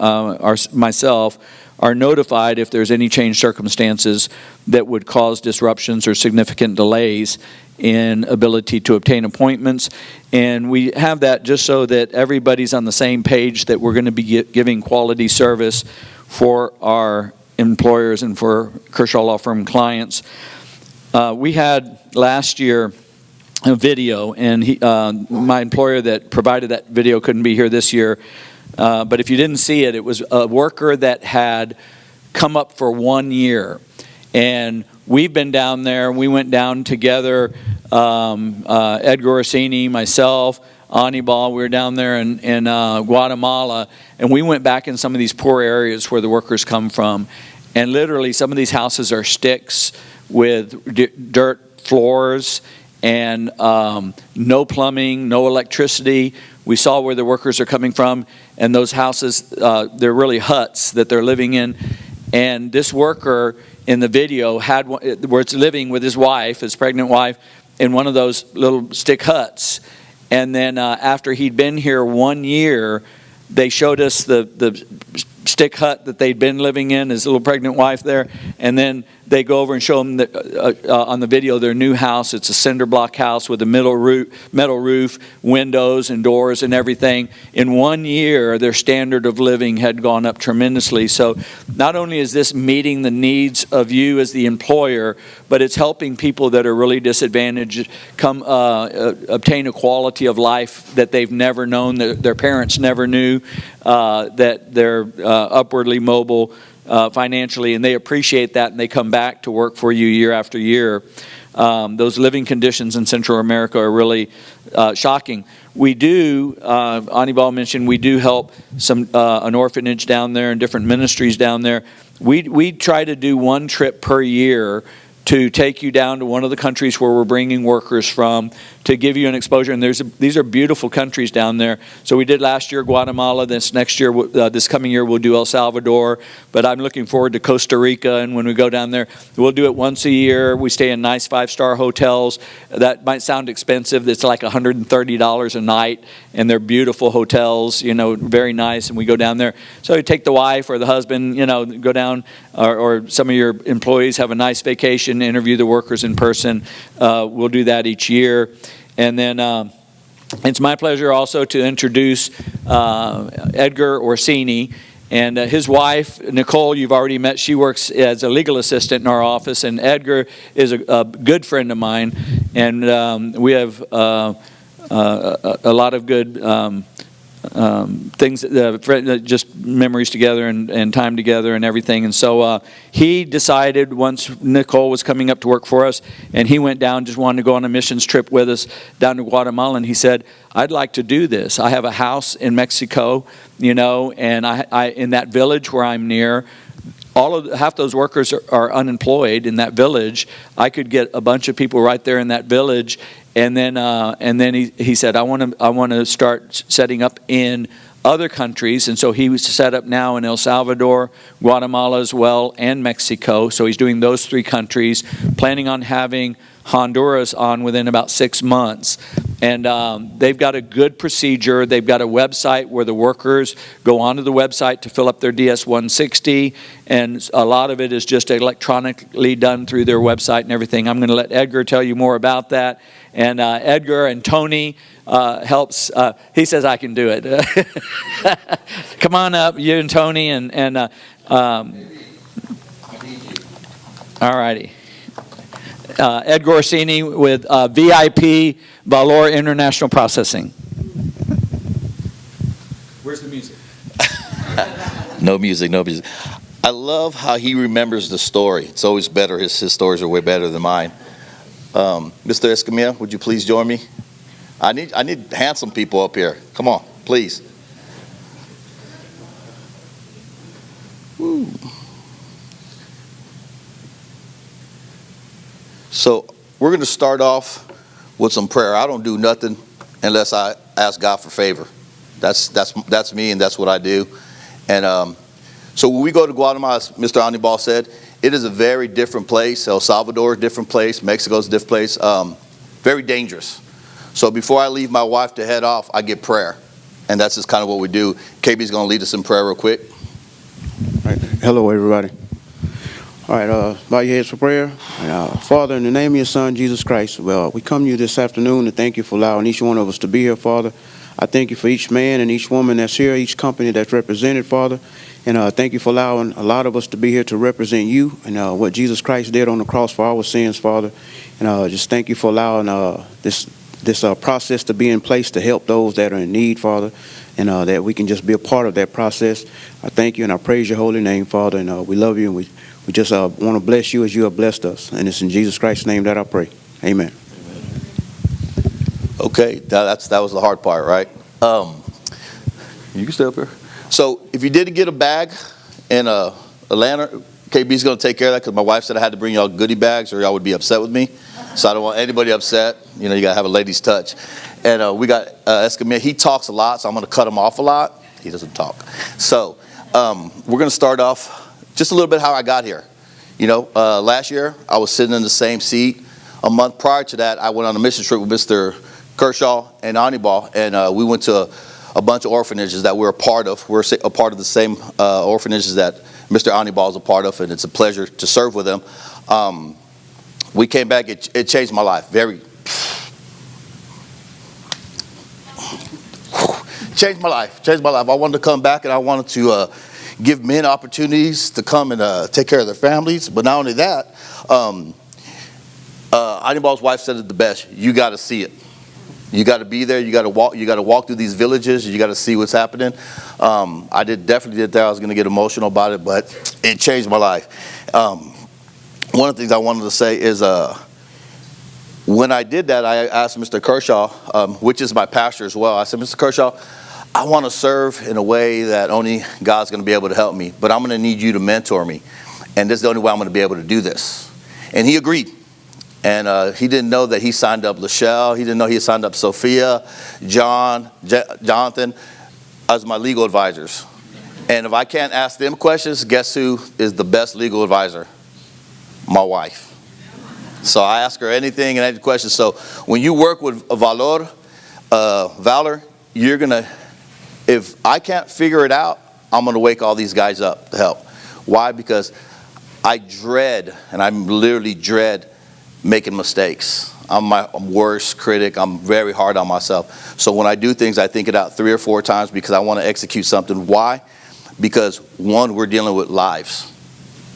A: myself are notified if there's any changed circumstances that would cause disruptions or significant delays in ability to obtain appointments. And we have that just so that everybody's on the same page that we're going to be giving quality service for our employers and for Kershaw Law Firm clients. We had last year a video, and my employer that provided that video couldn't be here this year. But if you didn't see it, it was a worker that had come up for 1 year. And we've been down there. We went down together, Edgar Orsini, myself, Anibal. We were down there in Guatemala. And we went back in some of these poor areas where the workers come from. And literally some of these houses are sticks with dirt floors and no plumbing, no electricity. We saw where the workers are coming from, and those houses, they're really huts that they're living in. And this worker in the video had where it's living with his wife, his pregnant wife, in one of those little stick huts. And then after he'd been here 1 year, they showed us the stick hut that they'd been living in, his little pregnant wife there, and then they go over and show them on the video their new house. It's a cinder block house with a metal roof, windows and doors and everything. In 1 year, their standard of living had gone up tremendously. So not only is this meeting the needs of you as the employer, but it's helping people that are really disadvantaged obtain a quality of life that they've never known, that their parents never knew, that they're upwardly mobile financially, and they appreciate that, and they come back to work for you year after year. Those living conditions in Central America are really shocking. We do, Anibal mentioned, we do help an orphanage down there and different ministries down there. We try to do one trip per year to take you down to one of the countries where we're bringing workers from, to give you an exposure. And these are beautiful countries down there. So we did last year Guatemala. This coming year we'll do El Salvador. But I'm looking forward to Costa Rica. And when we go down there, we'll do it once a year. We stay in nice 5-star hotels. That might sound expensive. It's like $130 a night, and they're beautiful hotels. Very nice. And we go down there. So you take the wife or the husband. Go down, or some of your employees have a nice vacation. Interview the workers in person. We'll do that each year. And then It's my pleasure also to introduce Edgar Orsini. And his wife, Nicole, you've already met. She works as a legal assistant in our office. And Edgar is a good friend of mine. And we have a lot of good things, just memories together and time together and everything. And so he decided once Nicole was coming up to work for us, and he went down, just wanted to go on a missions trip with us down to Guatemala. And he said, I'd like to do this. I have a house in Mexico, and I in that village where I'm near, half those workers are unemployed in that village. I could get a bunch of people right there in that village, and then he said, I want to start setting up in other countries. And so he was set up now in El Salvador, Guatemala as well, and Mexico. So he's doing those 3 countries, planning on having Honduras on within about 6 months. And they've got a good procedure. They've got a website where the workers go onto the website to fill up their DS-160, and a lot of it is just electronically done through their website and everything. I'm going to let Edgar tell you more about that. And Edgar and Tony helps. He says I can do it. Come on up, you and Tony, and all righty. Edgar Orsini with VIP Valor International Processing. Where's the music?
D: No music. I love how he remembers the story. It's always better. His stories are way better than mine. Mr. Escamilla, would you please join me? I need handsome people up here. Come on, please. Woo. So we're going to start off with some prayer. I don't do nothing unless I ask God for favor. That's me, and that's what I do. And so when we go to Guatemala, as Mr. Anibal said, it is a very different place. El Salvador is a different place. Mexico is a different place. Very dangerous. So before I leave my wife to head off, I get prayer. And that's just kind of what we do. KB's going to lead us in prayer real quick.
E: All right. Hello, everybody. All right, bow your heads for prayer. Father, in the name of your Son, Jesus Christ, we come to you this afternoon to thank you for allowing each one of us to be here, Father. I thank you for each man and each woman that's here, each company that's represented, Father. And thank you for allowing a lot of us to be here to represent you and what Jesus Christ did on the cross for our sins, Father. And just thank you for allowing this process to be in place to help those that are in need, Father, and that we can just be a part of that process. I thank you and I praise your holy name, Father, and we love you, and we just want to bless you as you have blessed us. And it's in Jesus Christ's name that I pray. Amen.
D: Okay, that was the hard part, right? You can stay up here. So if you didn't get a bag in Atlanta, KB's going to take care of that, because my wife said I had to bring y'all goodie bags or y'all would be upset with me. So I don't want anybody upset. You got to have a lady's touch. And we got Escamilla. He talks a lot, so I'm going to cut him off a lot. He doesn't talk. So we're going to start off just a little bit how I got here. Last year I was sitting in the same seat. A month prior to that, I went on a mission trip with Mr. Kershaw and Anibal, and we went to a bunch of orphanages that we're a part of. We're a part of the same orphanages that Mr. Anibal is a part of, and it's a pleasure to serve with him. We came back. It changed my life. Changed my life. I wanted to come back, and I wanted to give men opportunities to come and take care of their families. But not only that, Anibal's wife said it the best. You got to see it. You got to be there. You got to walk. You got to walk through these villages. You got to see what's happening. I definitely did that. I was going to get emotional about it, but it changed my life. One of the things I wanted to say is when I did that, I asked Mr. Kershaw, which is my pastor as well. I said, Mr. Kershaw, I want to serve in a way that only God's going to be able to help me, but I'm going to need you to mentor me. And this is the only way I'm going to be able to do this. And he agreed. And he didn't know that he signed up Lachelle. He didn't know he signed up Sophia, Jonathan as my legal advisors. And if I can't ask them questions, guess who is the best legal advisor? My wife. So I ask her anything and any questions. So when you work with Valor, you're going to, if I can't figure it out, I'm going to wake all these guys up to help. Why? Because I dread, and I literally dread making mistakes. I'm my worst critic. I'm very hard on myself. So when I do things, I think it out 3 or 4 times because I want to execute something. Why? Because one, we're dealing with lives.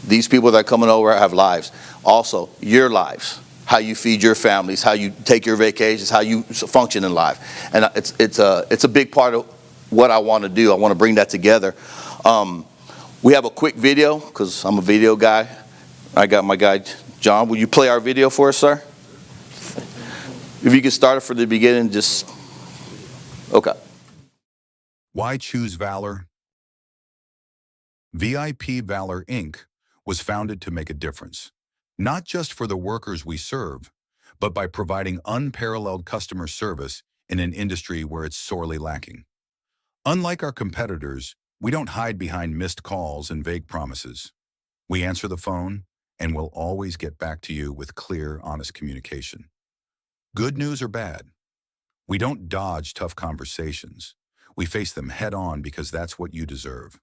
D: These people that are coming over have lives. Also, your lives, how you feed your families, how you take your vacations, how you function in life. And it's a big part of what I want to do. I want to bring that together. We have a quick video because I'm a video guy. I got my guy, John. Will you play our video for us, sir? If you could start it from the beginning, just, okay.
F: Why choose Valor? VIP Valor Inc. was founded to make a difference, not just for the workers we serve, but by providing unparalleled customer service in an industry where it's sorely lacking. Unlike our competitors, we don't hide behind missed calls and vague promises. We answer the phone, and we'll always get back to you with clear, honest communication. Good news or bad? We don't dodge tough conversations. We face them head on because that's what you deserve.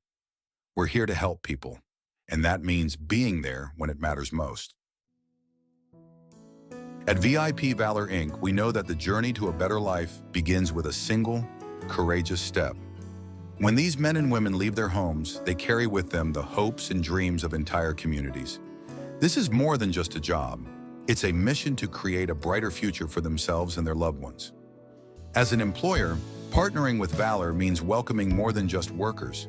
F: We're here to help people, and that means being there when it matters most. At VIP Valor Inc., we know that the journey to a better life begins with a single, courageous step. When these men and women leave their homes, they carry with them the hopes and dreams of entire communities. This is more than just a job. It's a mission to create a brighter future for themselves and their loved ones. As an employer, partnering with Valor means welcoming more than just workers.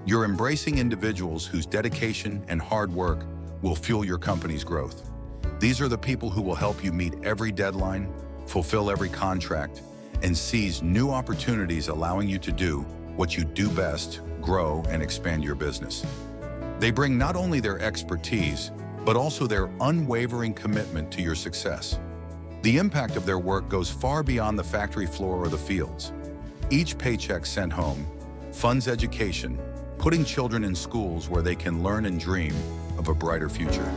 F: You're embracing individuals whose dedication and hard work will fuel your company's growth. These are the people who will help you meet every deadline, fulfill every contract, and seize new opportunities, allowing you to do what you do best, grow and expand your business. They bring not only their expertise, but also their unwavering commitment to your success. The impact of their work goes far beyond the factory floor or the fields. Each paycheck sent home funds education, putting children in schools where they can learn and dream of a brighter future.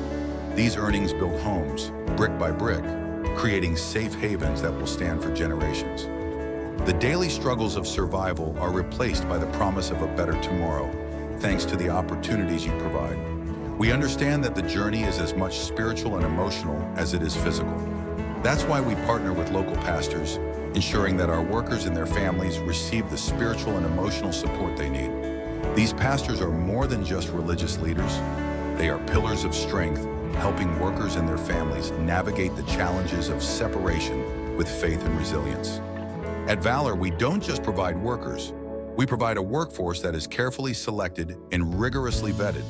F: These earnings build homes, brick by brick, creating safe havens that will stand for generations. The daily struggles of survival are replaced by the promise of a better tomorrow, thanks to the opportunities you provide. We understand that the journey is as much spiritual and emotional as it is physical. That's why we partner with local pastors, ensuring that our workers and their families receive the spiritual and emotional support they need. These pastors are more than just religious leaders. They are pillars of strength, helping workers and their families navigate the challenges of separation with faith and resilience. At Valor, we don't just provide workers. We provide a workforce that is carefully selected and rigorously vetted.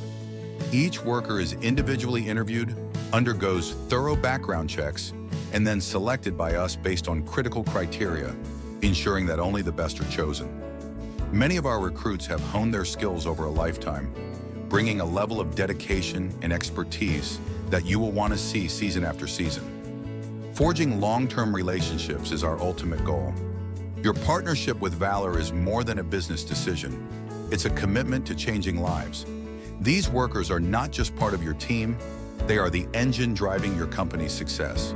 F: Each worker is individually interviewed, undergoes thorough background checks, and then selected by us based on critical criteria, ensuring that only the best are chosen. Many of our recruits have honed their skills over a lifetime, bringing a level of dedication and expertise that you will want to see season after season. Forging long-term relationships is our ultimate goal. Your partnership with Valor is more than a business decision. It's a commitment to changing lives. These workers are not just part of your team, they are the engine driving your company's success.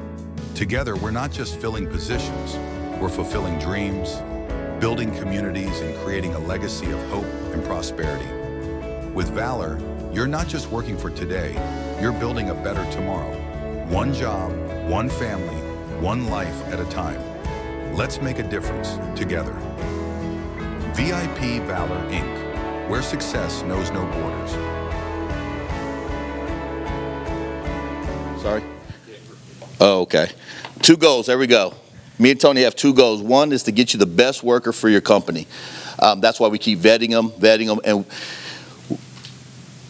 F: Together, we're not just filling positions, we're fulfilling dreams, building communities, and creating a legacy of hope and prosperity. With Valor, you're not just working for today, you're building a better tomorrow. One job, one family, one life at a time. Let's make a difference together. VIP Valor Inc., where success knows no borders.
D: Sorry? Oh, okay. 2 goals, there we go. Me and Tony have 2 goals. One is to get you the best worker for your company. That's why we keep vetting them. And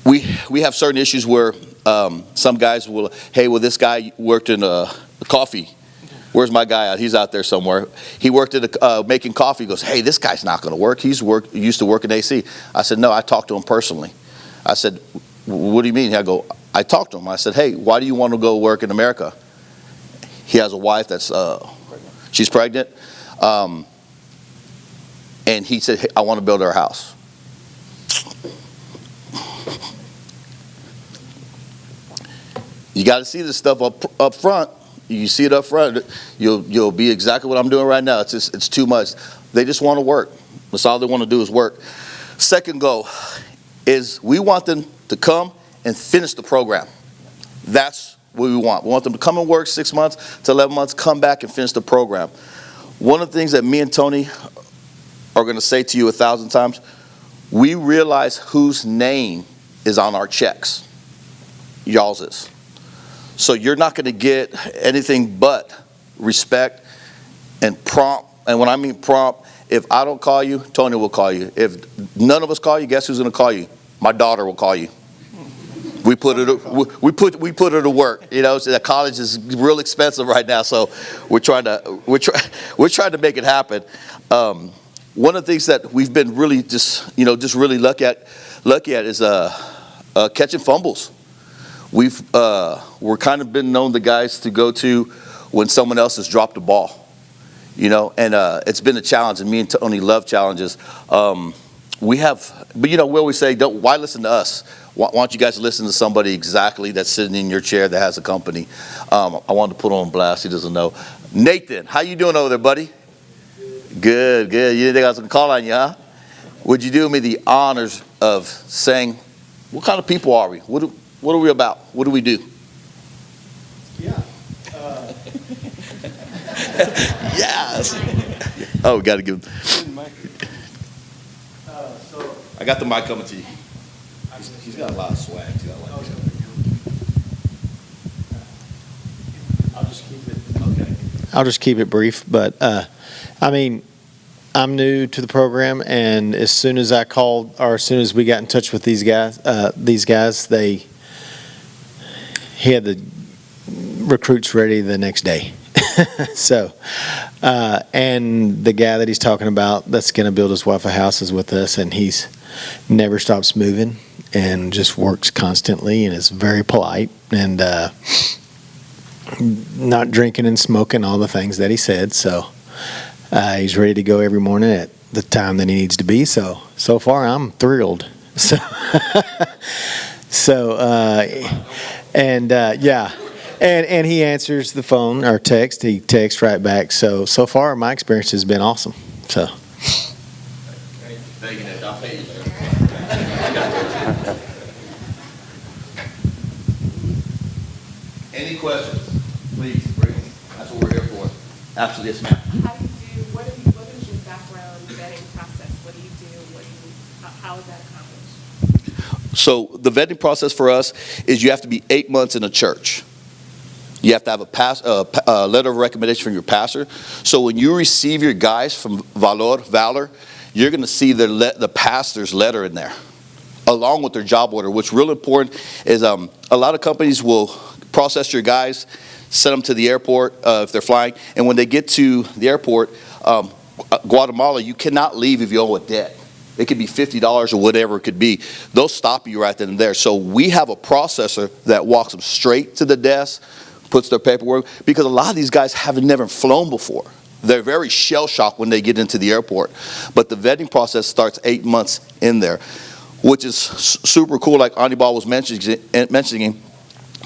D: we have certain issues where some guys will, hey, well, this guy worked in a coffee. Where's my guy at? He's out there somewhere. He worked at making coffee. He goes, hey, this guy's not going to work. He used to work in AC. I said, no, I talked to him personally. I said, what do you mean? I go, I talked to him. I said, hey, why do you want to go work in America? He has a wife that's, she's pregnant. And he said, hey, I want to build her a house. You got to see this stuff up front. You see it up front, you'll be exactly what I'm doing right now. It's too much. They just want to work. That's all they want to do is work. Second goal is we want them to come and finish the program. That's what we want. We want them to come and work 6 months to 11 months, come back and finish the program. One of the things that me and Tony are going to say to you 1,000 times, we realize whose name is on our checks. Y'all's is. So you're not going to get anything but respect and prompt. And when I mean prompt, if I don't call you, Tony will call you. If none of us call you, guess who's going to call you? My daughter will call you. We put her to work. You know, so the college is real expensive right now, so we're trying to make it happen. One of the things that we've been really just really lucky at is catching fumbles. We're kind of been known the guys to go to when someone else has dropped the ball. You know, and it's been a challenge, and me and Tony love challenges. But we always say, why listen to us? Why don't you guys listen to somebody exactly that's sitting in your chair that has a company? I wanted to put on blast. He doesn't know. Nathan, how you doing over there, buddy? Good. You didn't think I was going to call on you, huh? Would you do me the honors of saying, what kind of people are we? What are we about? What do we do?
G: Yeah.
D: Yes. Oh, we got to give him. I got the mic coming to you. He's got a lot of swag.
G: I'll just keep it brief, but I mean, I'm new to the program, and as soon as I called, or as soon as we got in touch with these guys, he had the recruits ready the next day. So, and the guy that he's talking about that's going to build his wife a house is with us, and he's never stops moving and just works constantly and is very polite and not drinking and smoking, all the things that he said. So he's ready to go every morning at the time that he needs to be. So far I'm thrilled. Yeah. And he answers the phone or text. He texts right back. So far my experience has been awesome. So.
D: Thank you, Nick. I'll pay you later. Any questions? Please bring them. That's what we're here for. Absolutely, yes, ma'am.
H: What is your background vetting process? What do you do? How is that accomplished?
D: So the vetting process for us is you have to be 8 months in a church. You have to have a letter of recommendation from your pastor. So when you receive your guys from Valor, you're going to see the pastor's letter in there, along with their job order. What's real important is a lot of companies will process your guys, send them to the airport if they're flying, and when they get to the airport, Guatemala, you cannot leave if you owe a debt. It could be $50 or whatever it could be. They'll stop you right then and there. So we have a processor that walks them straight to the desk, puts their paperwork, because a lot of these guys haven't never flown before. They're very shell-shocked when they get into the airport. But the vetting process starts 8 months in there, which is super cool. Like Anibal was mentioning,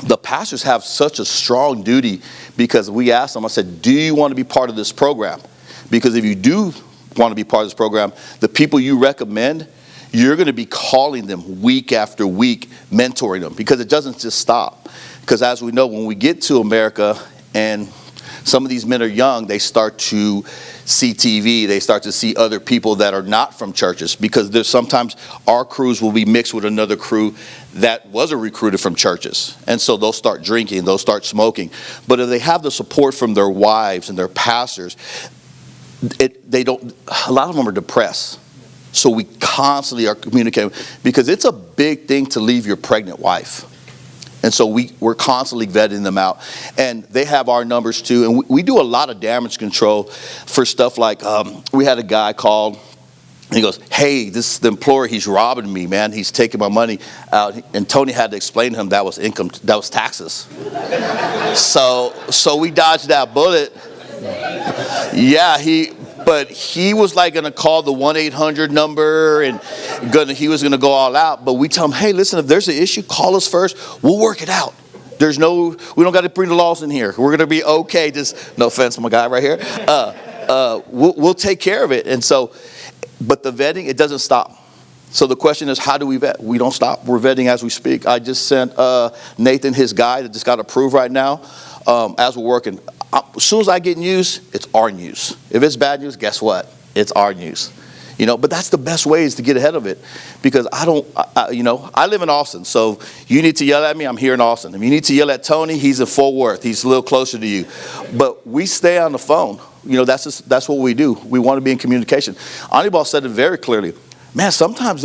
D: the pastors have such a strong duty because we asked them, I said, do you want to be part of this program? Because if you do want to be part of this program, the people you recommend, you're going to be calling them week after week, mentoring them, because it doesn't just stop. Because as we know, when we get to America and some of these men are young, they start to see TV, they start to see other people that are not from churches, because there's sometimes our crews will be mixed with another crew that wasn't recruited from churches. And so they'll start drinking, they'll start smoking. But if they have the support from their wives and their pastors, a lot of them are depressed. So we constantly are communicating, because it's a big thing to leave your pregnant wife. And so we're constantly vetting them out. And they have our numbers too. And we do a lot of damage control for stuff like, we had a guy called, and he goes, hey, this is the employer, he's robbing me, man. He's taking my money out. And Tony had to explain to him that was taxes. So we dodged that bullet. Yeah, but he was like going to call the 1-800 number, and he was going to go all out. But we tell him, hey, listen, if there's an issue, call us first. We'll work it out. We don't got to bring the laws in here. We're going to be okay. Just no offense to my guy right here. We'll take care of it. And so, but the vetting, it doesn't stop. So the question is, how do we vet? We don't stop. We're vetting as we speak. I just sent Nathan his guy that just got approved right now as we're working. As soon as I get news, it's our news. If it's bad news, guess what? It's our news. But that's the best way is to get ahead of it, because I live in Austin, so you need to yell at me, I'm here in Austin. If you need to yell at Tony, he's in Fort Worth. He's a little closer to you. But we stay on the phone. That's what we do. We want to be in communication. Anibal said it very clearly. Man, sometimes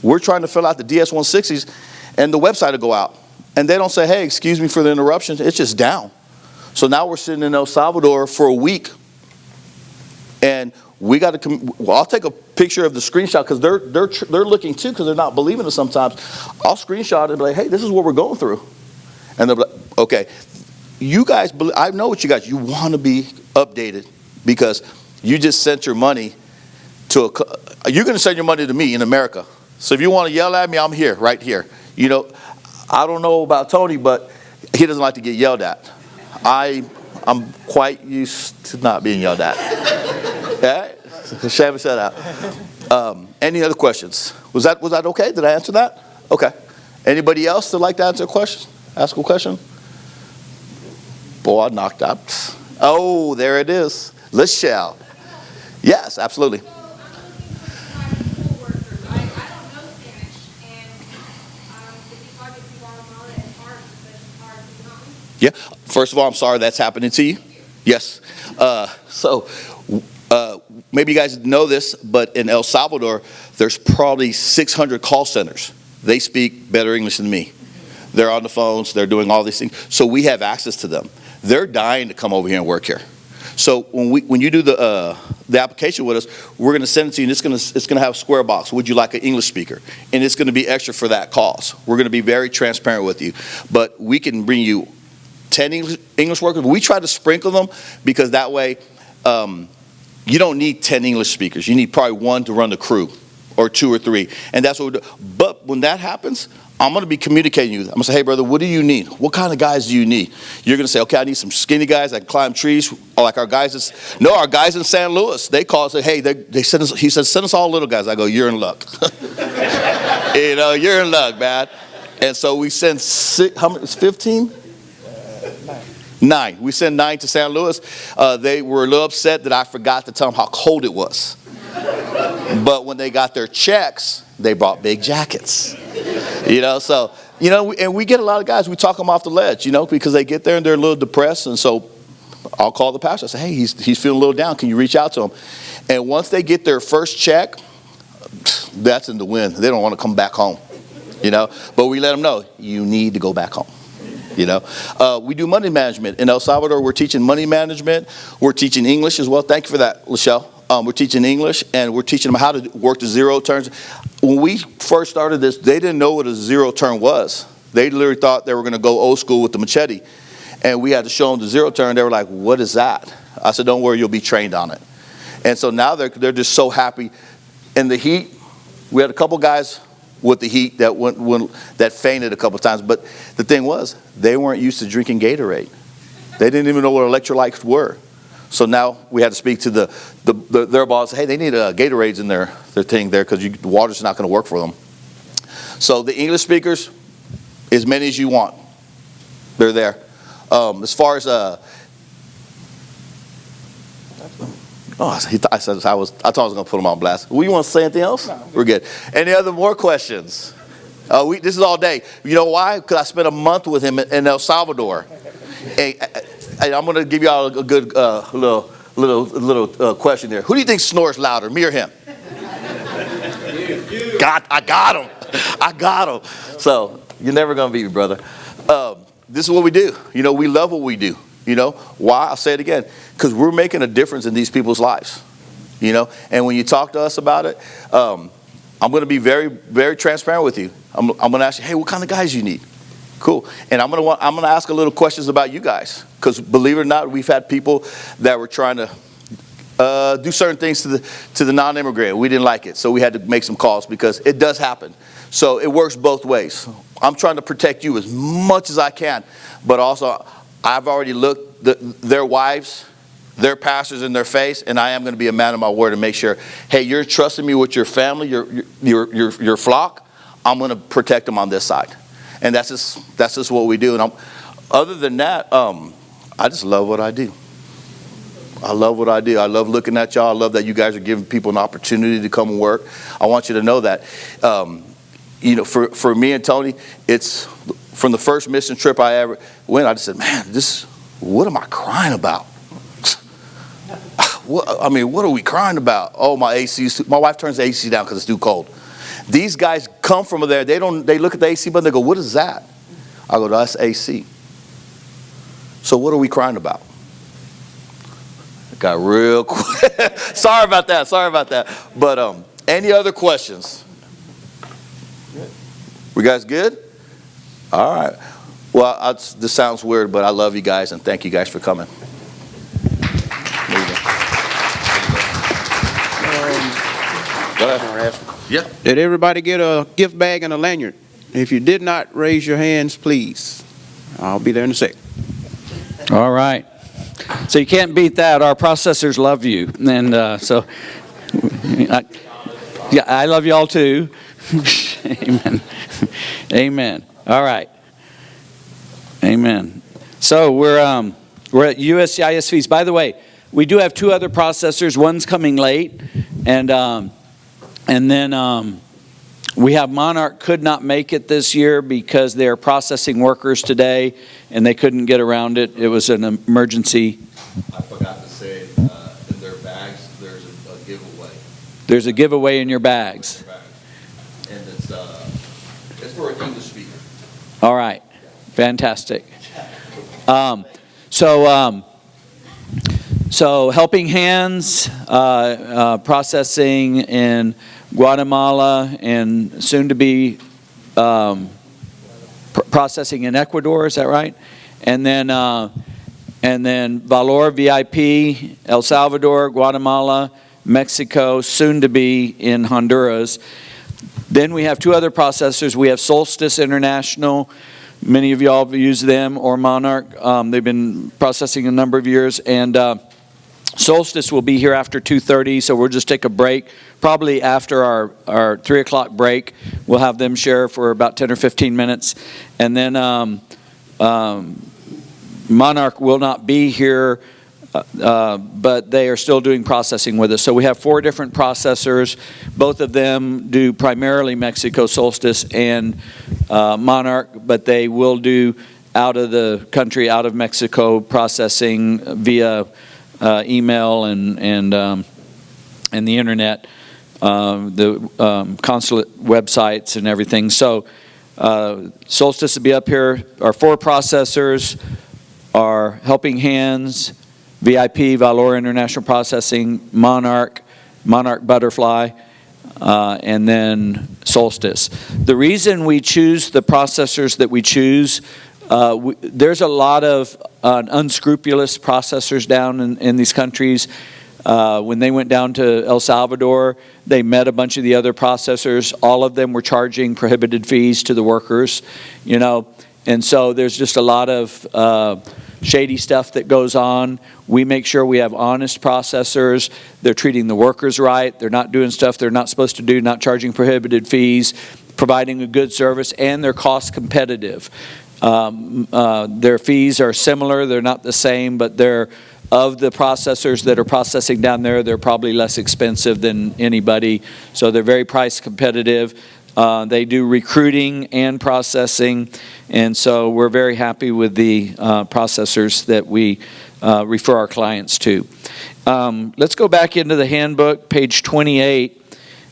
D: we're trying to fill out the DS-160s, and the website will go out. And they don't say, hey, excuse me for the interruption. It's just down. So now we're sitting in El Salvador for a week, and we got to. I'll take a picture of the screenshot, because they're looking too, because they're not believing it sometimes. I'll screenshot it and be like, hey, this is what we're going through, and they'll be like, okay, you guys. I know what you want to be updated, because you just sent your money to you're going to send your money to me in America. So if you want to yell at me, I'm here, right here. I don't know about Tony, but he doesn't like to get yelled at. I'm quite used to not being yelled at. Okay? Shabby said that. Any other questions? Was that okay? Did I answer that? Okay. Anybody else that like to answer a question? Ask a question? Boy, I knocked out. Oh, there it is. Let's shout. Yes, absolutely. Yeah. First of all, I'm sorry that's happening to you. Yes. Maybe you guys know this, but in El Salvador, there's probably 600 call centers. They speak better English than me. They're on the phones. They're doing all these things. So we have access to them. They're dying to come over here and work here. So when you do the application with us, we're going to send it to you, and it's going to have a square box. Would you like an English speaker? And it's going to be extra for that cost. We're going to be very transparent with you. But we can bring you 10 English workers. We try to sprinkle them, because that way you don't need 10 English speakers. You need probably one to run the crew, or 2 or 3. And that's what we do. But when that happens, I'm going to be communicating with you. I'm going to say, hey, brother, what do you need? What kind of guys do you need? You're going to say, okay, I need some skinny guys that can climb trees. Or like our guys in San Luis, they call and say, hey, they send us, he says, send us all little guys. I go, you're in luck. You're in luck, man. And so we send 6, how many, 15? 9. We sent 9 to San Luis. They were a little upset that I forgot to tell them how cold it was. But when they got their checks, they brought big jackets. And we get a lot of guys, we talk them off the ledge, because they get there and they're a little depressed. And so I'll call the pastor. I say, hey, he's feeling a little down. Can you reach out to him? And once they get their first check, that's in the wind. They don't want to come back home, But we let them know, you need to go back home. We do money management. In El Salvador, we're teaching money management. We're teaching English as well. Thank you for that, Lachelle. We're teaching English, and we're teaching them how to work the zero turns. When we first started this, they didn't know what a zero turn was. They literally thought they were going to go old school with the machete. And we had to show them the zero turn. They were like, what is that? I said, don't worry, you'll be trained on it. And so now they're just so happy. In the heat, we had a couple guys with the heat that fainted a couple times. But the thing was, they weren't used to drinking Gatorade. They didn't even know what electrolytes were. So now we had to speak to their boss. Hey, they need Gatorades in their thing there, because the water's not going to work for them. So the English speakers, as many as you want, they're there. As far as I thought I was going to put them on blast. You want to say anything else? No, we're good. Any other more questions? This is all day. You know why? Because I spent a month with him in El Salvador. And I'm going to give you all a good little question here. Who do you think snores louder, me or him? I got him. So you're never going to beat me, brother. This is what we do. We love what we do. Why? I'll say it again. Because we're making a difference in these people's lives. And when you talk to us about it, I'm going to be very, very transparent with you. I'm going to ask you, hey, what kind of guys you need? Cool. And I'm going to ask a little questions about you guys, because believe it or not, we've had people that were trying to do certain things to the non-immigrant. We didn't like it, so we had to make some calls, because it does happen. So it works both ways. I'm trying to protect you as much as I can, but also I've already looked their wives their pastors in their face, and I am going to be a man of my word and make sure, hey, you're trusting me with your family, your flock. I'm going to protect them on this side, and that's just what we do. And other than that, I just love what I do. I love what I do. I love looking at y'all. I love that you guys are giving people an opportunity to come and work. I want you to know that, for me and Tony, it's from the first mission trip I ever went. I just said, man, what am I crying about? What are we crying about? Oh, my wife turns the AC down because it's too cold. These guys come from there. They look at the AC button. They go, what is that? I go, that's AC. So what are we crying about? It got real quick. Sorry about that. But any other questions? We guys good? All right. Well, this sounds weird, but I love you guys and thank you guys for coming. Go ahead. Yeah.
E: Did everybody get a gift bag and a lanyard? If you did not, raise your hands, please. I'll be there in a sec.
A: All right. So you can't beat that. Our processors love you. And I love you all too. Amen. Amen. All right. Amen. So we're at USCIS fees. By the way, we do have 2 other processors. One's coming late, and then we have Monarch could not make it this year because they're processing workers today, and they couldn't get around it. It was an emergency.
D: I forgot to say, in their bags, there's a giveaway.
A: There's a giveaway in your bags.
D: And it's for an English speaker.
A: All right. Fantastic. So Helping Hands, processing in Guatemala and soon to be processing in Ecuador, is that right? And then Valor VIP, El Salvador, Guatemala, Mexico, soon to be in Honduras. Then we have 2 other processors. We have Solstice International. Many of y'all have used them, or Monarch. They've been processing a number of years. And Solstice will be here after 2:30, so we'll just take a break. Probably after our 3 o'clock break, we'll have them share for about 10 or 15 minutes. And then Monarch will not be here, but they are still doing processing with us. So we have 4 different processors. Both of them do primarily Mexico, Solstice and Monarch, but they will do out of the country, out of Mexico, processing via email and the internet, the consulate websites and everything. So Solstice will be up here. Our 4 processors are Helping Hands, VIP, Valor International Processing, Monarch Butterfly, and then Solstice. The reason we choose the processors that we choose, there's a lot of unscrupulous processors down in these countries. When they went down to El Salvador, they met a bunch of the other processors. All of them were charging prohibited fees to the workers, and so there's just a lot of shady stuff that goes on. We make sure we have honest processors. They're treating the workers right. They're not doing stuff they're not supposed to do, not charging prohibited fees, providing a good service, and they're cost competitive. Their fees are similar. They're not the same, but they're of the processors that are processing down there, they're probably less expensive than anybody. So they're very price competitive. They do recruiting and processing, and so we're very happy with the processors that we refer our clients to. Let's go back into the handbook, page 28,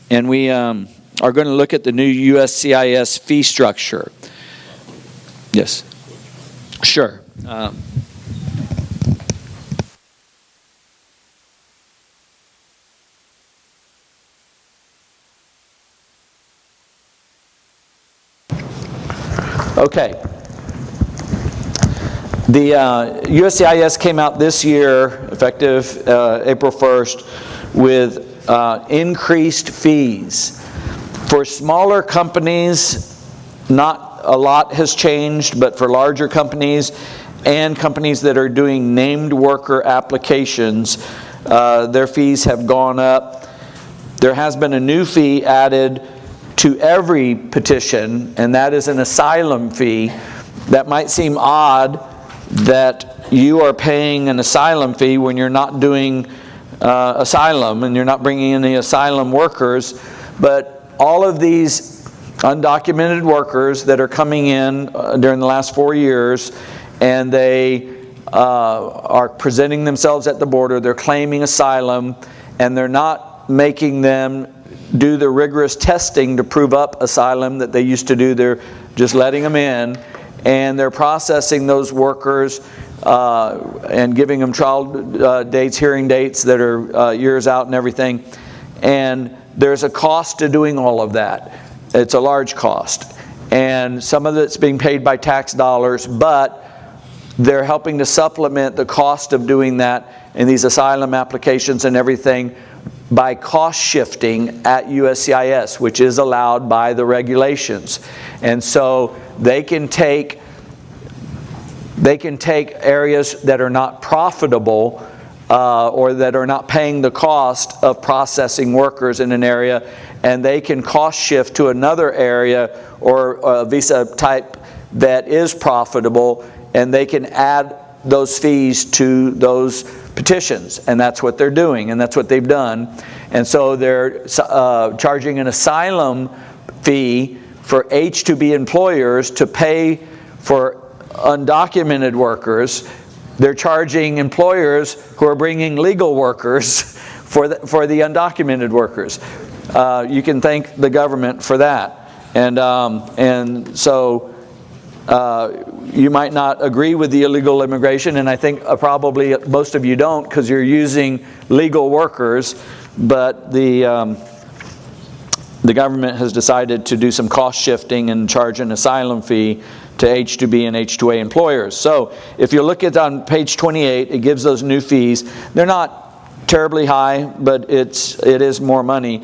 A: and we are going to look at the new USCIS fee structure. Yes, sure. Okay. The USCIS came out this year, effective April 1st, with increased fees. For smaller companies, not a lot has changed, but for larger companies, and companies that are doing named worker applications, their fees have gone up. There has been a new fee added to every petition, and that is an asylum fee. That might seem odd that you are paying an asylum fee when you're not doing asylum and you're not bringing in the asylum workers, but all of these undocumented workers that are coming in during the last 4 years, and they are presenting themselves at the border, they're claiming asylum, and they're not making them do the rigorous testing to prove up asylum that they used to do. They're just letting them in, and they're processing those workers and giving them trial dates, hearing dates that are years out and everything. And there's a cost to doing all of that. It's a large cost. And some of it's being paid by tax dollars, but they're helping to supplement the cost of doing that in these asylum applications and everything by cost shifting at USCIS, which is allowed by the regulations. And so they can take areas that are not profitable or that are not paying the cost of processing workers in an area, and they can cost shift to another area or a visa type that is profitable, and they can add those fees to those petitions. And that's what they're doing, and that's what they've done. And so they're charging an asylum fee for H2B employers to pay for undocumented workers. They're charging employers who are bringing legal workers for the undocumented workers. You can thank the government for that. And so you might not agree with the illegal immigration, and I think probably most of you don't, because you're using legal workers, but the government has decided to do some cost shifting and charge an asylum fee to H2B and H2A employers. So if you look at on page 28, it gives those new fees. They're not terribly high, but it is more money.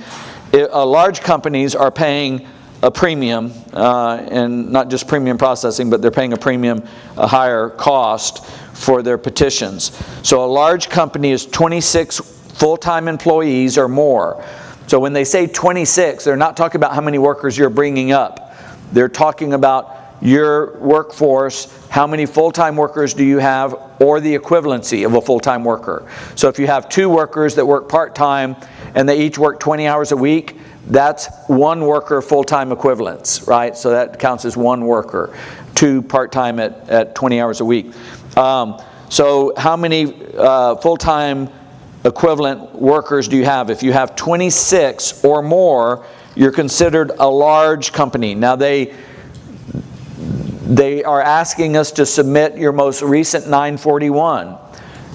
A: Large companies are paying a premium, and not just premium processing, but they're paying a premium, a higher cost for their petitions. So a large company is 26 full-time employees or more. So when they say 26, they're not talking about how many workers you're bringing up. They're talking about your workforce, how many full-time workers do you have, or the equivalency of a full-time worker. So if you have 2 workers that work part-time and they each work 20 hours a week, that's 1 worker full-time equivalents, right? So that counts as 1 worker, 2 part-time at 20 hours a week. So how many full-time equivalent workers do you have? If you have 26 or more, you're considered a large company. Now they are asking us to submit your most recent 941.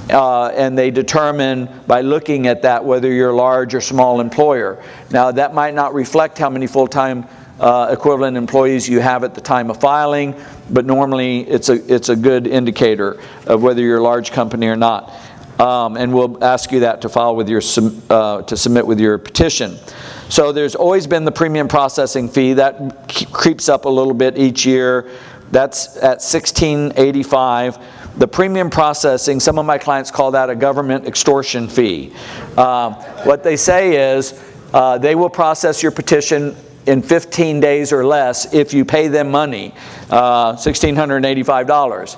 A: And they determine by looking at that whether you're a large or small employer. Now that might not reflect how many full-time equivalent employees you have at the time of filing, but normally it's a good indicator of whether you're a large company or not. And we'll ask you that to file with your to submit with your petition. So there's always been the premium processing fee that creeps up a little bit each year. That's at $16.85. The premium processing, some of my clients call that a government extortion fee. What they say is they will process your petition in 15 days or less if you pay them money, $1,685.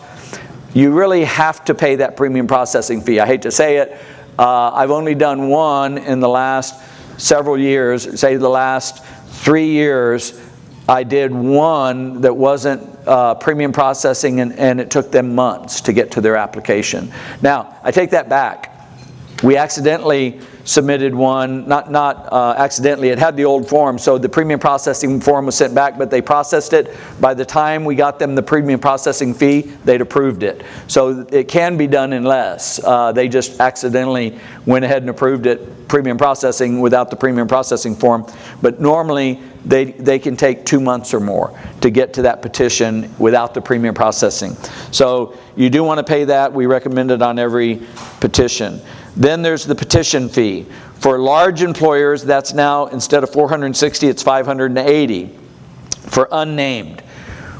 A: You really have to pay that premium processing fee. I hate to say it. I've only done one in the last several years, say the last 3 years. I did one that wasn't premium processing, and it took them months to get to their application. Now, I take that back. We accidentally submitted one, not accidentally, it had the old form, so the premium processing form was sent back, but they processed it. By the time we got them the premium processing fee, they'd approved it. So it can be done in less. They just accidentally went ahead and approved it, premium processing, without the premium processing form. But normally, they can take 2 months or more to get to that petition without the premium processing. So you do want to pay that. We recommend it on every petition. Then there's the petition fee. For large employers, that's now, instead of $460, it's $580 for unnamed.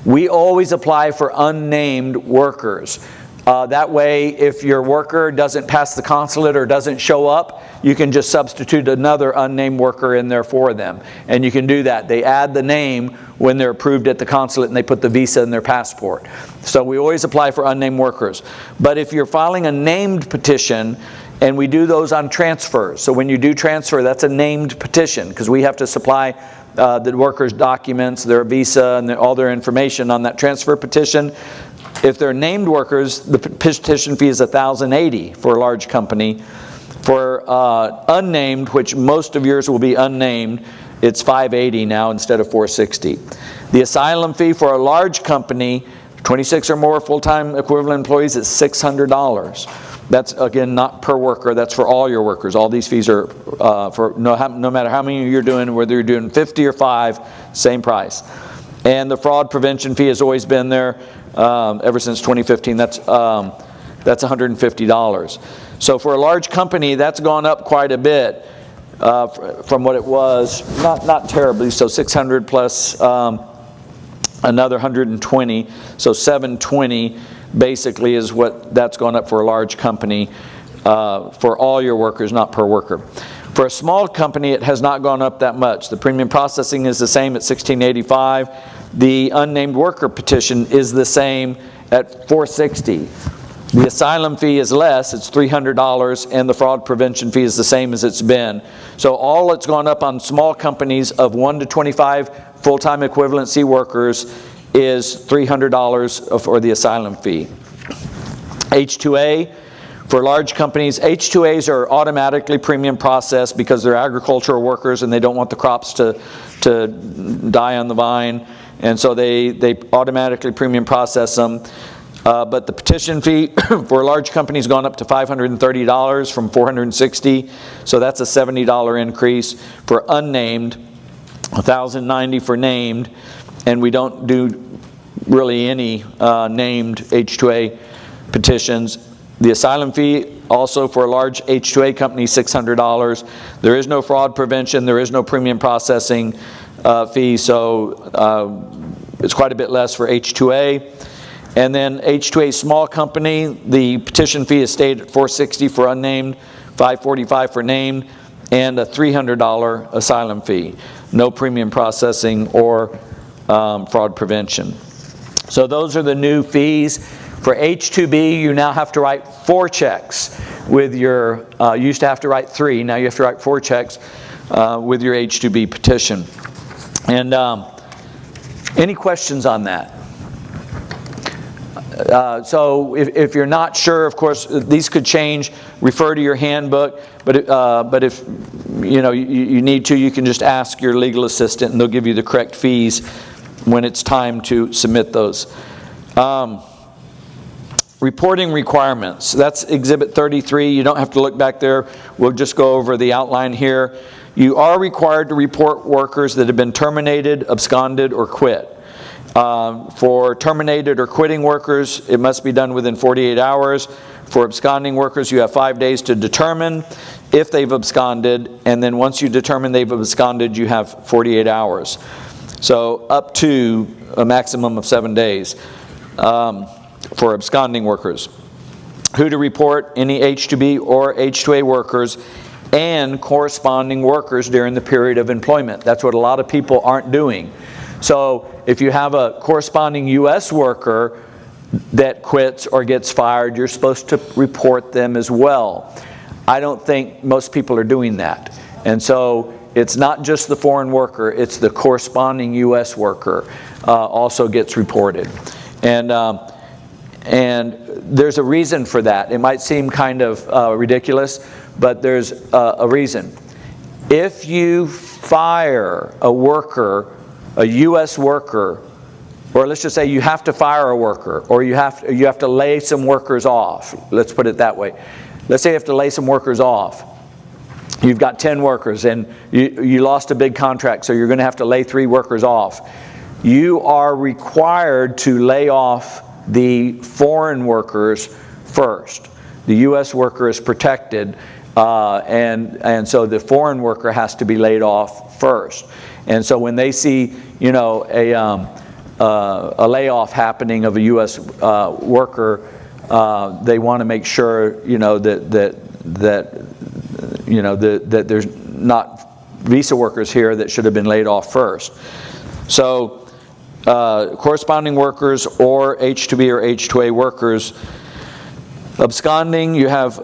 A: We always apply for unnamed workers. That way, if your worker doesn't pass the consulate or doesn't show up, you can just substitute another unnamed worker in there for them. And you can do that. They add the name when they're approved at the consulate and they put the visa in their passport. So we always apply for unnamed workers. But if you're filing a named petition, and we do those on transfers. So when you do transfer, that's a named petition because we have to supply the workers' documents, their visa, and all their information on that transfer petition. If they're named workers, the petition fee is $1,080 for a large company. For unnamed, which most of yours will be unnamed, it's $580 now instead of $460. The asylum fee for a large company, 26 or more full-time equivalent employees, is $600. That's, again, not per worker. That's for all your workers. All these fees are for no matter how many you're doing, whether you're doing 50 or 5, same price. And the fraud prevention fee has always been there ever since 2015. That's $150. So for a large company, that's gone up quite a bit from what it was. Not terribly. So 600 plus another 120. So 720 basically is what that's gone up for a large company for all your workers, not per worker. For a small company, it has not gone up that much. The premium processing is the same at $16.85. The unnamed worker petition is the same at $460. The asylum fee is less, it's $300, and the fraud prevention fee is the same as it's been. So all that's gone up on small companies of 1 to 25 full-time equivalency workers is $300 for the asylum fee. H2A, for large companies, H2As are automatically premium processed because they're agricultural workers and they don't want the crops to die on the vine. And so they automatically premium process them. But the petition fee for a large company has gone up to $530 from $460. So that's a $70 increase. For unnamed, $1,090 for named. And we don't do really any named H2A petitions. The asylum fee also for a large H2A company, $600. There is no fraud prevention. There is no premium processing fee. So it's quite a bit less for H2A. And then H2A small company, the petition fee has stayed at $460 for unnamed, $545 for named, and a $300 asylum fee. No premium processing or fraud prevention. So those are the new fees. For H2B, you now have to write 4 checks with your, you used to have to write 3, now you have to write 4 checks with your H2B petition. And any questions on that? So if you're not sure, of course, these could change. Refer to your handbook. But if you need to, you can just ask your legal assistant, and they'll give you the correct fees when it's time to submit those. Reporting requirements. That's Exhibit 33. You don't have to look back there. We'll just go over the outline here. You are required to report workers that have been terminated, absconded, or quit. For terminated or quitting workers, it must be done within 48 hours. For absconding workers, you have 5 days to determine if they've absconded, and then once you determine they've absconded, you have 48 hours. So up to a maximum of 7 days for absconding workers. Who to report any H2B or H2A workers and corresponding workers during the period of employment. That's what a lot of people aren't doing. So if you have a corresponding U.S. worker that quits or gets fired, you're supposed to report them as well. I don't think most people are doing that. And so it's not just the foreign worker, it's the corresponding U.S. worker also gets reported. And there's a reason for that. It might seem kind of ridiculous, but there's a reason. If you fire a worker, a U.S. worker, or let's just say you have to fire a worker, or you have to lay some workers off. Let's put it that way. Let's say you have to lay some workers off. You've got 10 workers, and you lost a big contract, so you're going to have to lay 3 workers off. You are required to lay off the foreign workers first. The U.S. worker is protected, and so the foreign worker has to be laid off first. And so when they see, a layoff happening of a U.S. worker, they want to make sure, that there's not visa workers here that should have been laid off first. So corresponding workers or H2B or H2A workers, absconding, you have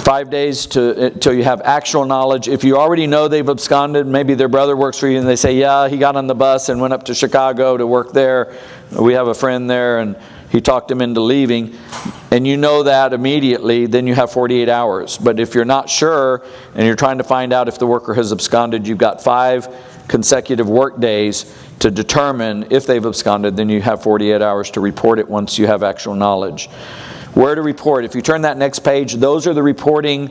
A: 5 days till you have actual knowledge. If you already know they've absconded, maybe their brother works for you and they say, yeah, he got on the bus and went up to Chicago to work there. We have a friend there and he talked him into leaving. And you know that immediately, then you have 48 hours. But if you're not sure and you're trying to find out if the worker has absconded, you've got 5 consecutive work days to determine if they've absconded. Then you have 48 hours to report it once you have actual knowledge. Where to report? If you turn that next page, those are the reporting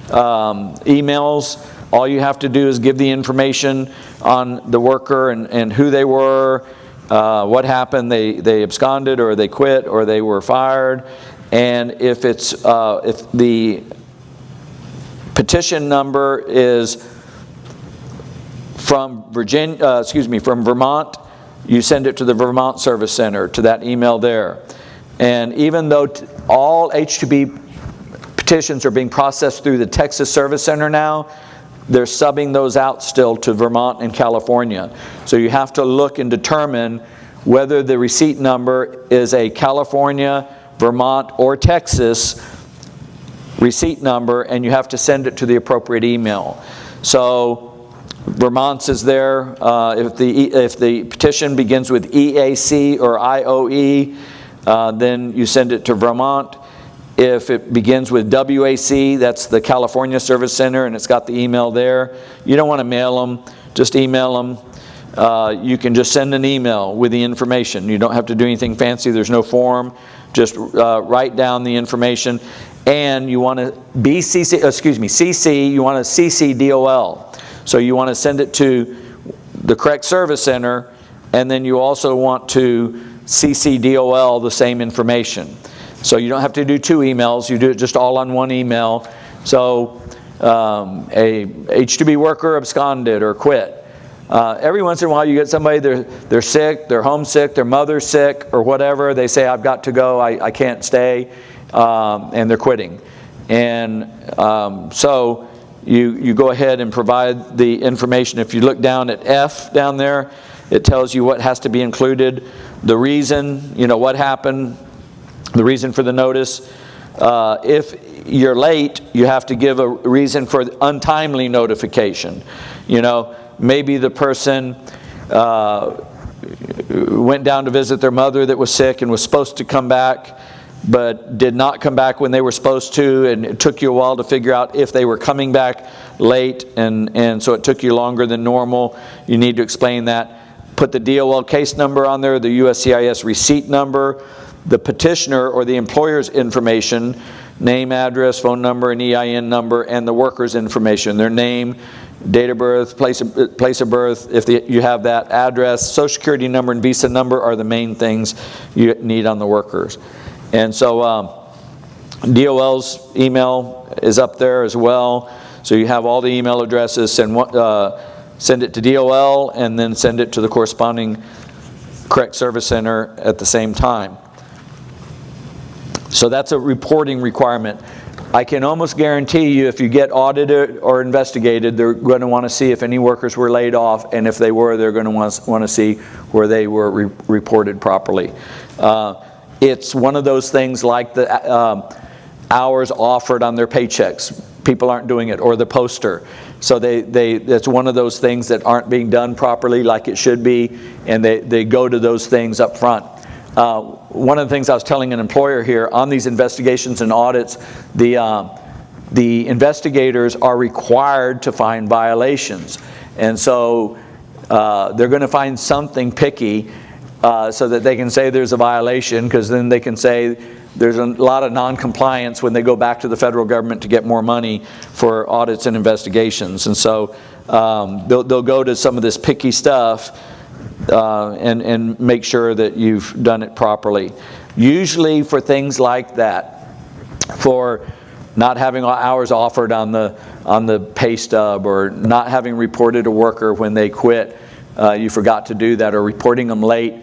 A: emails. All you have to do is give the information on the worker and who they were, what happened, they absconded or they quit or they were fired. And if it's if the petition number is from from Vermont, you send it to the Vermont Service Center, to that email there. And even though all H2B petitions are being processed through the Texas Service Center now, they're subbing those out still to Vermont and California. So you have to look and determine whether the receipt number is a California, Vermont, or Texas receipt number, and you have to send it to the appropriate email. So Vermont's is there. If the petition begins with EAC or IOE, then you send it to Vermont. If it begins with WAC, that's the California Service Center, and it's got the email there. You don't want to mail them, just email them. You can just send an email with the information. You don't have to do anything fancy. There's no form. Just write down the information. And you want to CC, you want to CC DOL. So you want to send it to the correct service center, and then you also want to CC DOL the same information. So you don't have to do 2 emails, you do it just all on one email. So a H2B worker absconded or quit. Every once in a while you get somebody, they're sick, they're homesick, their mother's sick or whatever. They say, I've got to go, I can't stay, and they're quitting. And so you go ahead and provide the information. If you look down at F down there, it tells you what has to be included, the reason, what happened, the reason for the notice. If you're late, you have to give a reason for untimely notification. Maybe the person went down to visit their mother that was sick and was supposed to come back, but did not come back when they were supposed to, and it took you a while to figure out if they were coming back late, and so it took you longer than normal. You need to explain that. Put the DOL case number on there, the USCIS receipt number, the petitioner or the employer's information, name, address, phone number, and EIN number, and the worker's information, their name, date of birth, place of birth, if you have that, address, social security number, and visa number are the main things you need on the workers. And so DOL's email is up there as well. So you have all the email addresses, send it to DOL and then send it to the corresponding correct service center at the same time. So that's a reporting requirement. I can almost guarantee you if you get audited or investigated, they're going to want to see if any workers were laid off, and if they were, they're going to want to see where they were reported properly. It's one of those things like the hours offered on their paychecks. People aren't doing it, or the poster. So that's one of those things that aren't being done properly like it should be, and they go to those things up front. One of the things I was telling an employer here, on these investigations and audits, the investigators are required to find violations. And so they're going to find something picky so that they can say there's a violation, because then they can say there's a lot of non-compliance when they go back to the federal government to get more money for audits and investigations. And so they'll go to some of this picky stuff and make sure that you've done it properly. Usually for things like that, for not having hours offered on the pay stub, or not having reported a worker when they quit, you forgot to do that, or reporting them late,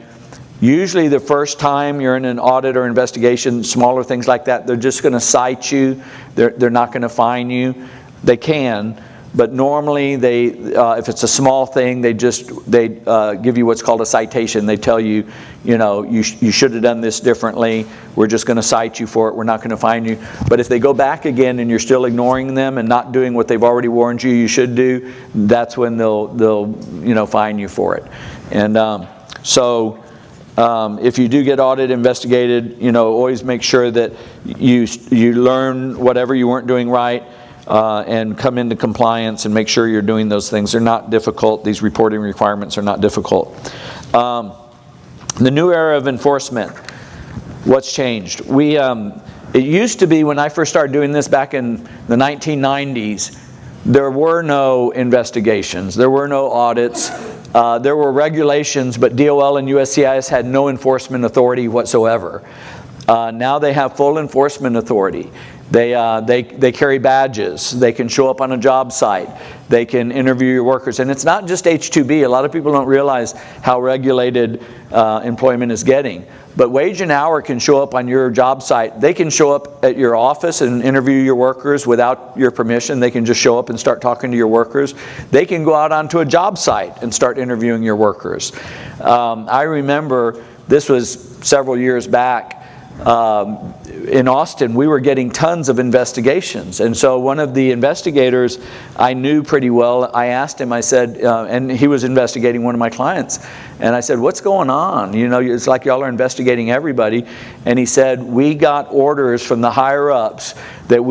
A: Usually the first time you're in an audit or investigation, smaller things like that, they're just going to cite you. They're not going to fine you. They can, but normally they, if it's a small thing, they give you what's called a citation. They tell you, you should have done this differently. We're just going to cite you for it. We're not going to fine you. But if they go back again and you're still ignoring them and not doing what they've already warned you should do, that's when they'll fine you for it. And if you do get audited, investigated, always make sure that you learn whatever you weren't doing right, and come into compliance and make sure you're doing those things. They're not difficult. These reporting requirements are not difficult. The new era of enforcement. What's changed? It used to be when I first started doing this back in the 1990s, there were no investigations. There were no audits. There were regulations, but DOL and USCIS had no enforcement authority whatsoever. Now they have full enforcement authority. They carry badges. They can show up on a job site. They can interview your workers. And it's not just H2B. A lot of people don't realize how regulated employment is getting. But wage and hour can show up on your job site. They can show up at your office and interview your workers without your permission. They can just show up and start talking to your workers. They can go out onto a job site and start interviewing your workers. I remember, this was several years back, in Austin, we were getting tons of investigations. And so one of the investigators I knew pretty well, I asked him, I said, and he was investigating one of my clients, and I said, what's going on? It's like y'all are investigating everybody. And he said, we got orders from the higher ups that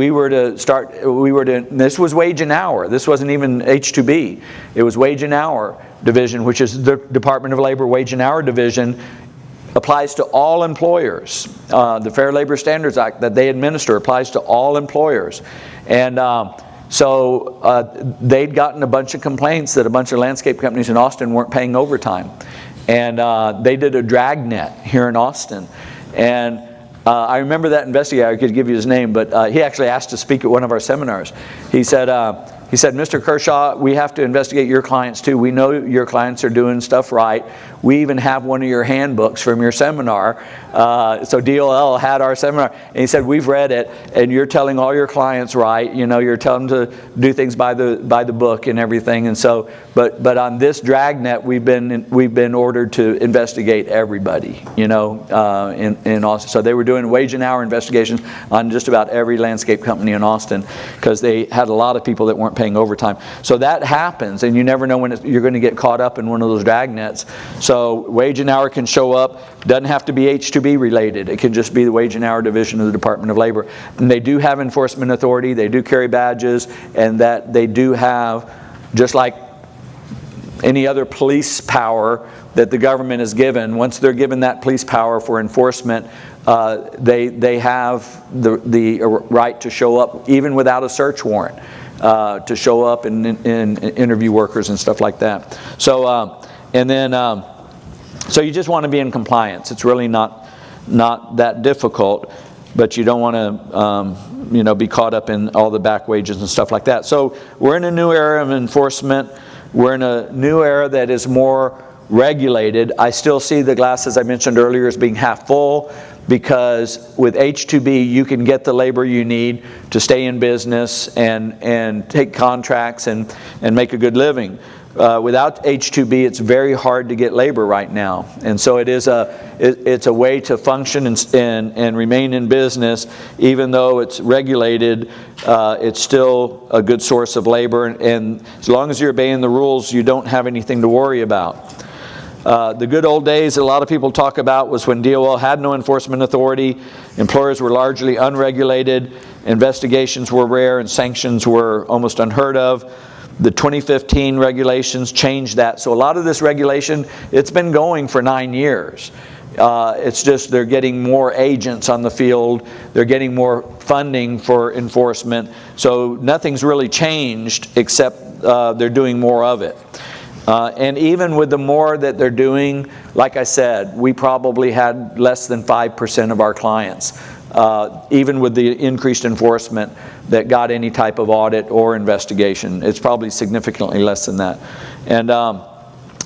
A: this was wage and hour. This wasn't even H2B. It was wage and hour division, which is the Department of Labor Wage and Hour Division. Applies to all employers. The Fair Labor Standards Act that they administer applies to all employers. And so they'd gotten a bunch of complaints that a bunch of landscape companies in Austin weren't paying overtime. And they did a dragnet here in Austin. And I remember that investigator, I could give you his name, but he actually asked to speak at one of our seminars. He said, Mr. Kershaw, we have to investigate your clients too. We know your clients are doing stuff right. We even have one of your handbooks from your seminar. So DOL had our seminar. And he said, we've read it, and you're telling all your clients right. You're telling them to do things by the book and everything. And so, but on this dragnet, we've been ordered to investigate everybody, in Austin. So they were doing wage and hour investigations on just about every landscape company in Austin because they had a lot of people that weren't paying overtime. So that happens, and you never know when you're going to get caught up in one of those dragnets. So wage and hour can show up. Doesn't have to be H2B related. It can just be the wage and hour division of the Department of Labor. And they do have enforcement authority. They do carry badges, and that they do have, just like any other police power that the government is given, once they're given that police power for enforcement, they have the right to show up even without a search warrant, to show up and interview workers and stuff like that. So so you just want to be in compliance. It's really not that difficult, but you don't want to be caught up in all the back wages and stuff like that. So we're in a new era of enforcement. We're in a new era that is more regulated. I still see the glass, as I mentioned earlier, as being half full, because with H2B you can get the labor you need to stay in business and take contracts and make a good living. Without H2B, it's very hard to get labor right now, and so it's a way to function and remain in business. Even though it's regulated, it's still a good source of labor, and as long as you're obeying the rules, you don't have anything to worry about. The good old days that a lot of people talk about was when DOL had no enforcement authority, employers were largely unregulated, investigations were rare, and sanctions were almost unheard of. The 2015 regulations changed that. So a lot of this regulation, it's been going for 9 years. It's just they're getting more agents on the field. They're getting more funding for enforcement. So nothing's really changed except they're doing more of it. And even with the more that they're doing, like I said, we probably had less than 5% of our clients, even with the increased enforcement, that got any type of audit or investigation. It's probably significantly less than that. And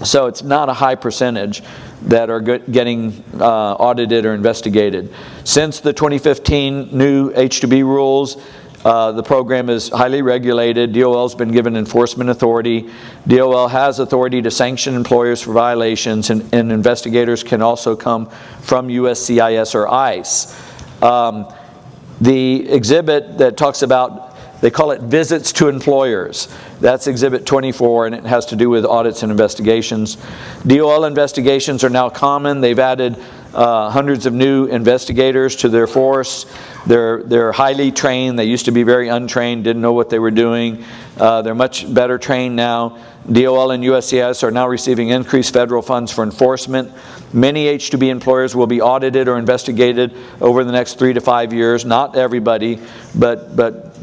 A: So it's not a high percentage that are getting audited or investigated. Since the 2015 new H2B rules, the program is highly regulated. DOL has been given enforcement authority. DOL has authority to sanction employers for violations, and investigators can also come from USCIS or ICE. The exhibit that talks about, they call it visits to employers. That's Exhibit 24, and it has to do with audits and investigations. DOL investigations are now common. They've added hundreds of new investigators to their force. They're highly trained. They used to be very untrained, didn't know what they were doing. They're much better trained now. DOL and USCIS are now receiving increased federal funds for enforcement. Many H2B employers will be audited or investigated over the next 3 to 5 years. Not everybody, but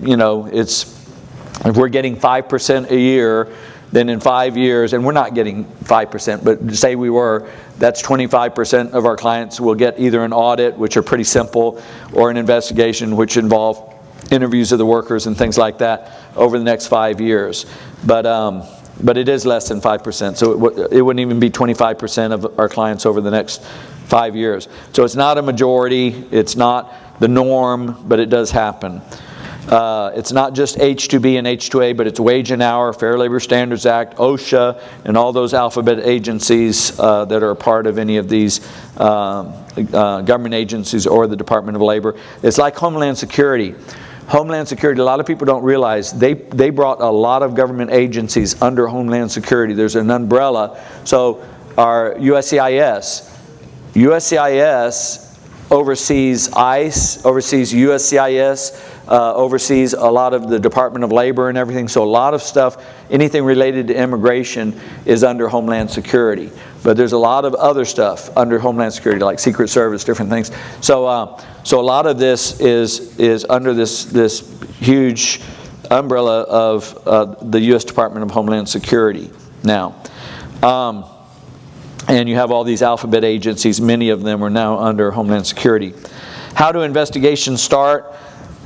A: you know, if we're getting 5% a year, then in 5 years, and we're not getting 5%, but say we were, that's 25% of our clients will get either an audit, which are pretty simple, or an investigation, which involve interviews of the workers and things like that over the next 5 years. But it is less than 5%, so it wouldn't even be 25% of our clients over the next 5 years. So it's not a majority, it's not the norm, but it does happen. It's not just H2B and H2A, but it's Wage and Hour, Fair Labor Standards Act, OSHA, and all those alphabet agencies that are a part of any of these government agencies or the Department of Labor. It's like Homeland Security. Homeland Security, a lot of people don't realize, they brought a lot of government agencies under Homeland Security. There's an umbrella. So our USCIS oversees ICE, oversees USCIS, oversees a lot of the Department of Labor and everything. So a lot of stuff, anything related to immigration is under Homeland Security. But there's a lot of other stuff under Homeland Security, like Secret Service, different things. So a lot of this is under this huge umbrella of the U.S. Department of Homeland Security now. And you have all these alphabet agencies. Many of them are now under Homeland Security. How do investigations start?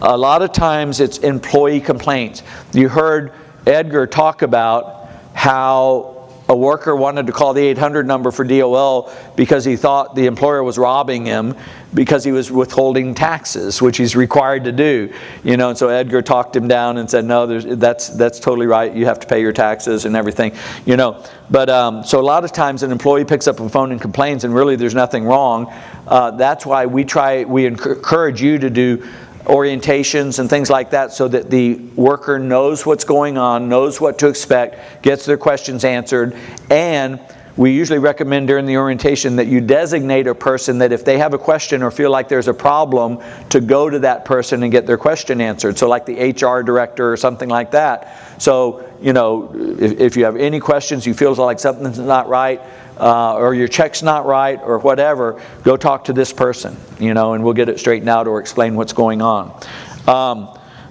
A: A lot of times it's employee complaints. You heard Edgar talk about how a worker wanted to call the 800 number for DOL because he thought the employer was robbing him because he was withholding taxes, which he's required to do. You know, and so Edgar talked him down and said, no, that's totally right. You have to pay your taxes and everything. You know, but so a lot of times an employee picks up a phone and complains, and really there's nothing wrong. That's why we encourage you to do orientations and things like that so that the worker knows what's going on, knows what to expect, gets their questions answered, and we usually recommend during the orientation that you designate a person that if they have a question or feel like there's a problem, to go to that person and get their question answered. So like the HR director or something like that. So, you know, if you have any questions, you feel like something's not right, or your check's not right or whatever, go talk to this person, you know, and we'll get it straightened out or explain what's going on.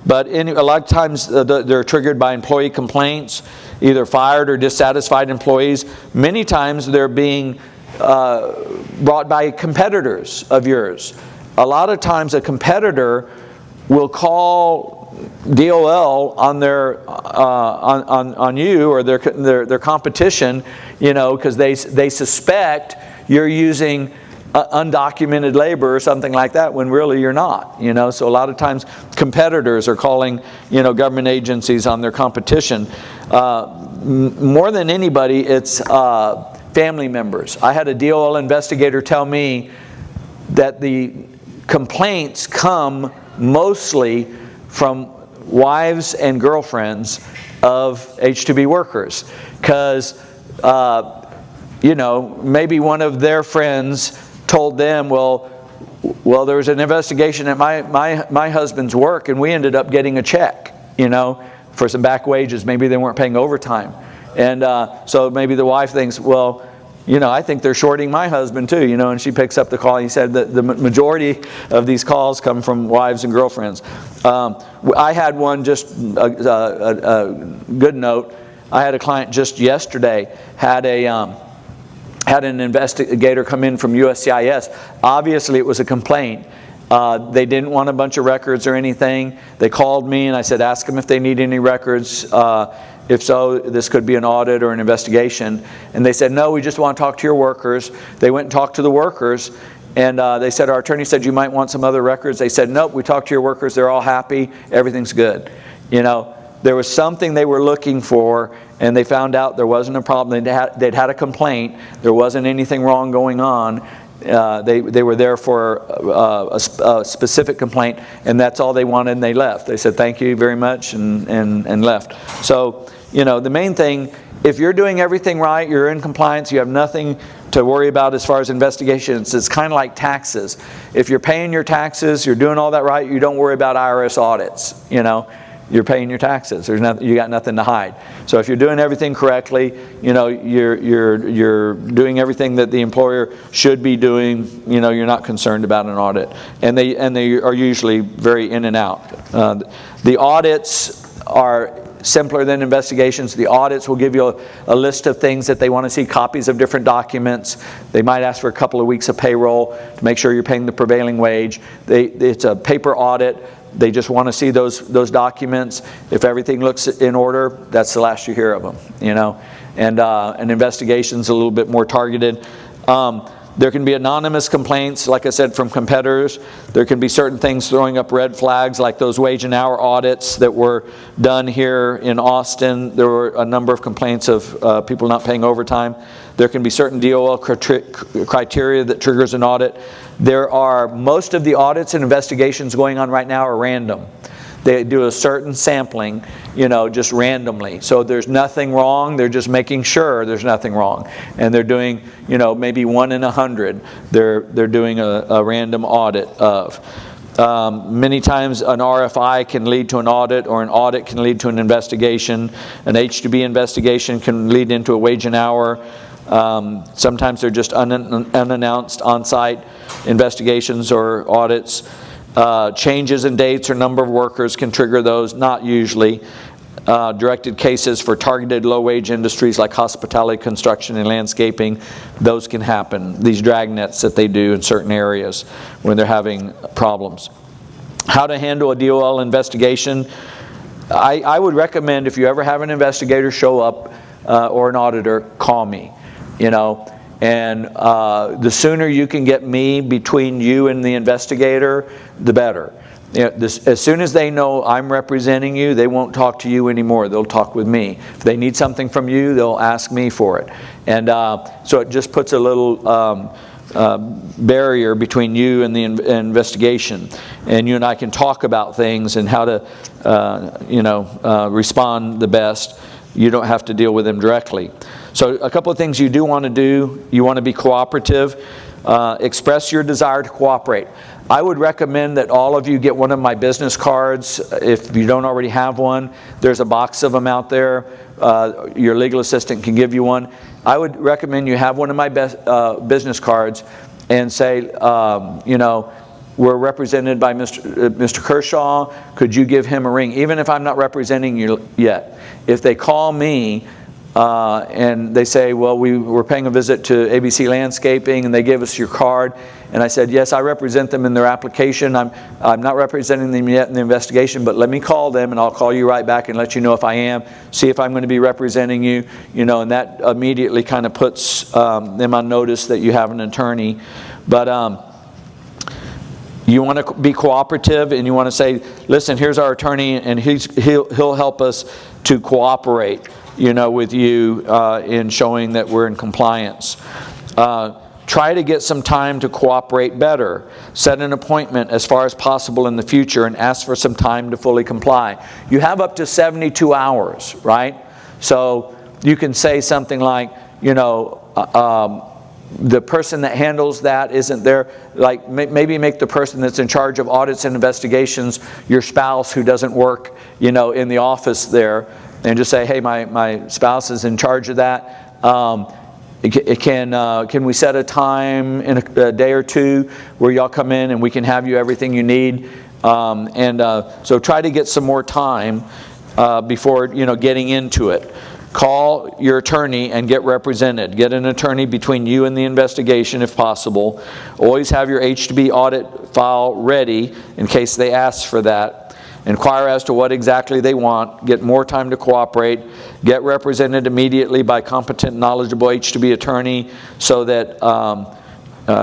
A: But a lot of times they're triggered by employee complaints, either fired or dissatisfied employees. Many times they're being brought by competitors of yours. A lot of times a competitor will call DOL on their on you or their competition, you know, because they suspect you're using undocumented labor or something like that when really you're not, you know. So a lot of times competitors are calling, you know, government agencies on their competition. More than anybody, it's family members. I had a DOL investigator tell me that the complaints come mostly from wives and girlfriends of H2B workers, because you know, maybe one of their friends told them, well, there was an investigation at my husband's work, and we ended up getting a check, you know, for some back wages. Maybe they weren't paying overtime, and so maybe the wife thinks, well, you know, I think they're shorting my husband too, you know, and she picks up the call. He said that the majority of these calls come from wives and girlfriends. I had one, just a good note. I had a client just yesterday, had an investigator come in from USCIS. Obviously it was a complaint. They didn't want a bunch of records or anything. They called me and I said, ask them if they need any records. If so, this could be an audit or an investigation. And they said, no, we just want to talk to your workers. They went and talked to the workers, and they said, our attorney said you might want some other records. They said, nope, we talked to your workers. They're all happy. Everything's good. There was something they were looking for, and they found out there wasn't a problem. They'd had a complaint. There wasn't anything wrong going on. They were there for a specific complaint, and that's all they wanted, and they left. They said thank you very much and left. So, the main thing, if you're doing everything right, you're in compliance, you have nothing to worry about as far as investigations. It's kind of like taxes. If you're paying your taxes, you're doing all that right, you don't worry about IRS audits, You're paying your taxes. You got nothing to hide. So if you're doing everything correctly, you're doing everything that the employer should be doing. You're not concerned about an audit, and they are usually very in and out. The audits are simpler than investigations. The audits will give you a list of things that they want to see, copies of different documents. They might ask for a couple of weeks of payroll to make sure you're paying the prevailing wage. It's a paper audit. They just want to see those documents. If everything looks in order, that's the last you hear of them, And an investigation's a little bit more targeted. There can be anonymous complaints, like I said, from competitors. There can be certain things throwing up red flags, like those wage and hour audits that were done here in Austin. There were a number of complaints of people not paying overtime. There can be certain DOL criteria that triggers an audit. Most of the audits and investigations going on right now are random. They do a certain sampling, just randomly. So there's nothing wrong. They're just making sure there's nothing wrong. And they're doing, maybe 1 in 100. They're doing a random audit of. Many times an RFI can lead to an audit, or an audit can lead to an investigation. An H2B investigation can lead into a wage and hour. Sometimes they're just unannounced on-site investigations or audits. Changes in dates or number of workers can trigger those, not usually. Directed cases for targeted low-wage industries like hospitality, construction, and landscaping, those can happen. These dragnets that they do in certain areas when they're having problems. How to handle a DOL investigation. I would recommend, if you ever have an investigator show up or an auditor, call me. And the sooner you can get me between you and the investigator, the better. As soon as they know I'm representing you, they won't talk to you anymore. They'll talk with me. If they need something from you, they'll ask me for it. And so it just puts a little barrier between you and the investigation. And you and I can talk about things and how to respond the best. You don't have to deal with them directly. So a couple of things you do want to do. You want to be cooperative. Express your desire to cooperate. I would recommend that all of you get one of my business cards. If you don't already have one, there's a box of them out there. Your legal assistant can give you one. I would recommend you have one of my business cards and say, we're represented by Mr. Kershaw. Could you give him a ring? Even if I'm not representing you yet. If they call me, and they say, well, we were paying a visit to ABC Landscaping, and they gave us your card. And I said, yes, I represent them in their application. I'm not representing them yet in the investigation, but let me call them, and I'll call you right back and let you know if I am, see if I'm going to be representing you, and that immediately kind of puts them on notice that you have an attorney. But you want to be cooperative, and you want to say, listen, here's our attorney, and he'll help us to cooperate, with you in showing that we're in compliance. Try to get some time to cooperate better. Set an appointment as far as possible in the future and ask for some time to fully comply. You have up to 72 hours, right? So you can say something like, the person that handles that isn't there. Like maybe make the person that's in charge of audits and investigations your spouse who doesn't work, in the office there. And just say, hey, my spouse is in charge of that. Can we set a time in a day or two where y'all come in and we can have you everything you need? So try to get some more time before getting into it. Call your attorney and get represented. Get an attorney between you and the investigation if possible. Always have your H2B audit file ready in case they ask for that. Inquire as to what exactly they want, get more time to cooperate, get represented immediately by competent, knowledgeable H2B attorney so that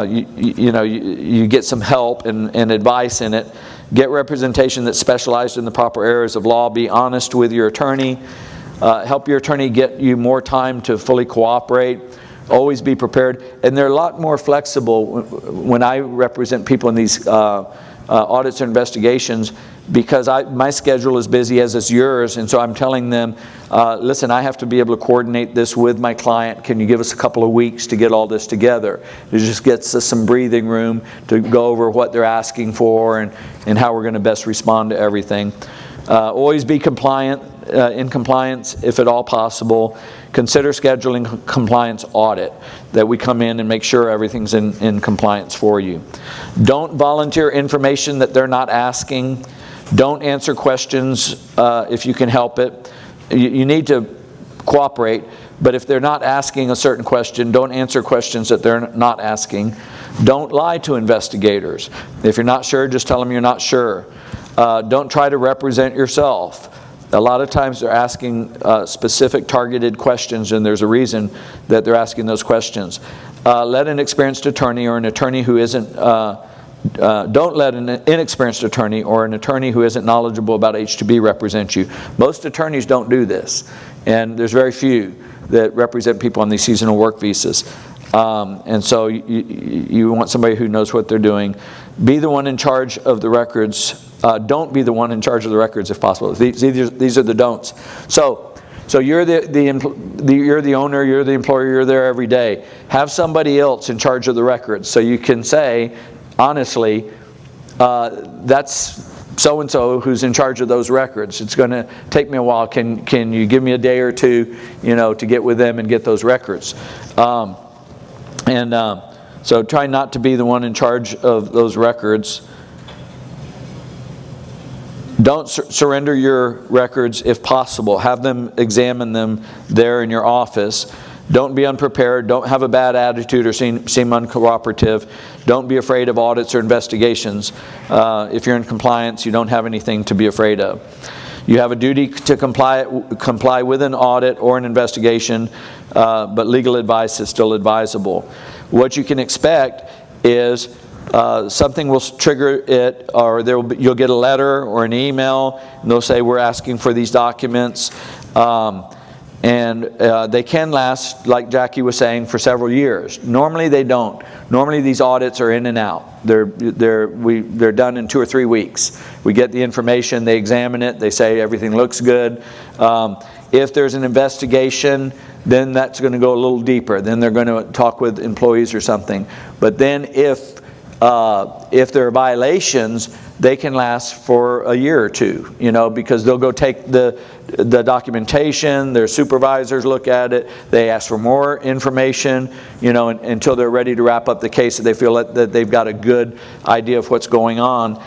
A: you get some help and advice in it. Get representation that's specialized in the proper areas of law. Be honest with your attorney. Help your attorney get you more time to fully cooperate. Always be prepared. And they're a lot more flexible when I represent people in these audits or investigations, because my schedule is busy as is yours, and so I'm telling them, listen, I have to be able to coordinate this with my client. Can you give us a couple of weeks to get all this together? It just gets us some breathing room to go over what they're asking for and how we're going to best respond to everything. Always be compliant, in compliance if at all possible. Consider scheduling a compliance audit, that we come in and make sure everything's in compliance for you. Don't volunteer information that they're not asking. Don't answer questions if you can help it. You need to cooperate, but if they're not asking a certain question, don't answer questions that they're not asking. Don't lie to investigators. If you're not sure, just tell them you're not sure. Don't try to represent yourself. A lot of times they're asking specific targeted questions, and there's a reason that they're asking those questions. Let an experienced attorney or an attorney who isn't, don't let an inexperienced attorney or an attorney who isn't knowledgeable about H2B represent you. Most attorneys don't do this, and there's very few that represent people on these seasonal work visas. And so you want somebody who knows what they're doing. Be the one in charge of the records. Don't be the one in charge of the records if possible. These are the don'ts. So you're you're the owner, you're the employer, you're there every day. Have somebody else in charge of the records so you can say, honestly, that's so-and-so who's in charge of those records. It's going to take me a while. Can you give me a day or two, to get with them and get those records? So try not to be the one in charge of those records. Don't surrender your records if possible. Have them examine them there in your office. Don't be unprepared. Don't have a bad attitude or seem uncooperative. Don't be afraid of audits or investigations. If you're in compliance, you don't have anything to be afraid of. You have a duty to comply with an audit or an investigation, but legal advice is still advisable. What you can expect is something will trigger it, or you'll get a letter or an email, and they'll say, we're asking for these documents. And they can last, like Jackie was saying, for several years. Normally they don't. Normally these audits are in and out. They're done in 2 or 3 weeks. We get the information, they examine it, they say everything looks good. If there's an investigation, then that's going to go a little deeper. Then they're going to talk with employees or something. But then if there are violations, they can last for a year or two, because they'll go take the documentation, their supervisors look at it, they ask for more information, until they're ready to wrap up the case, that they feel that they've got a good idea of what's going on.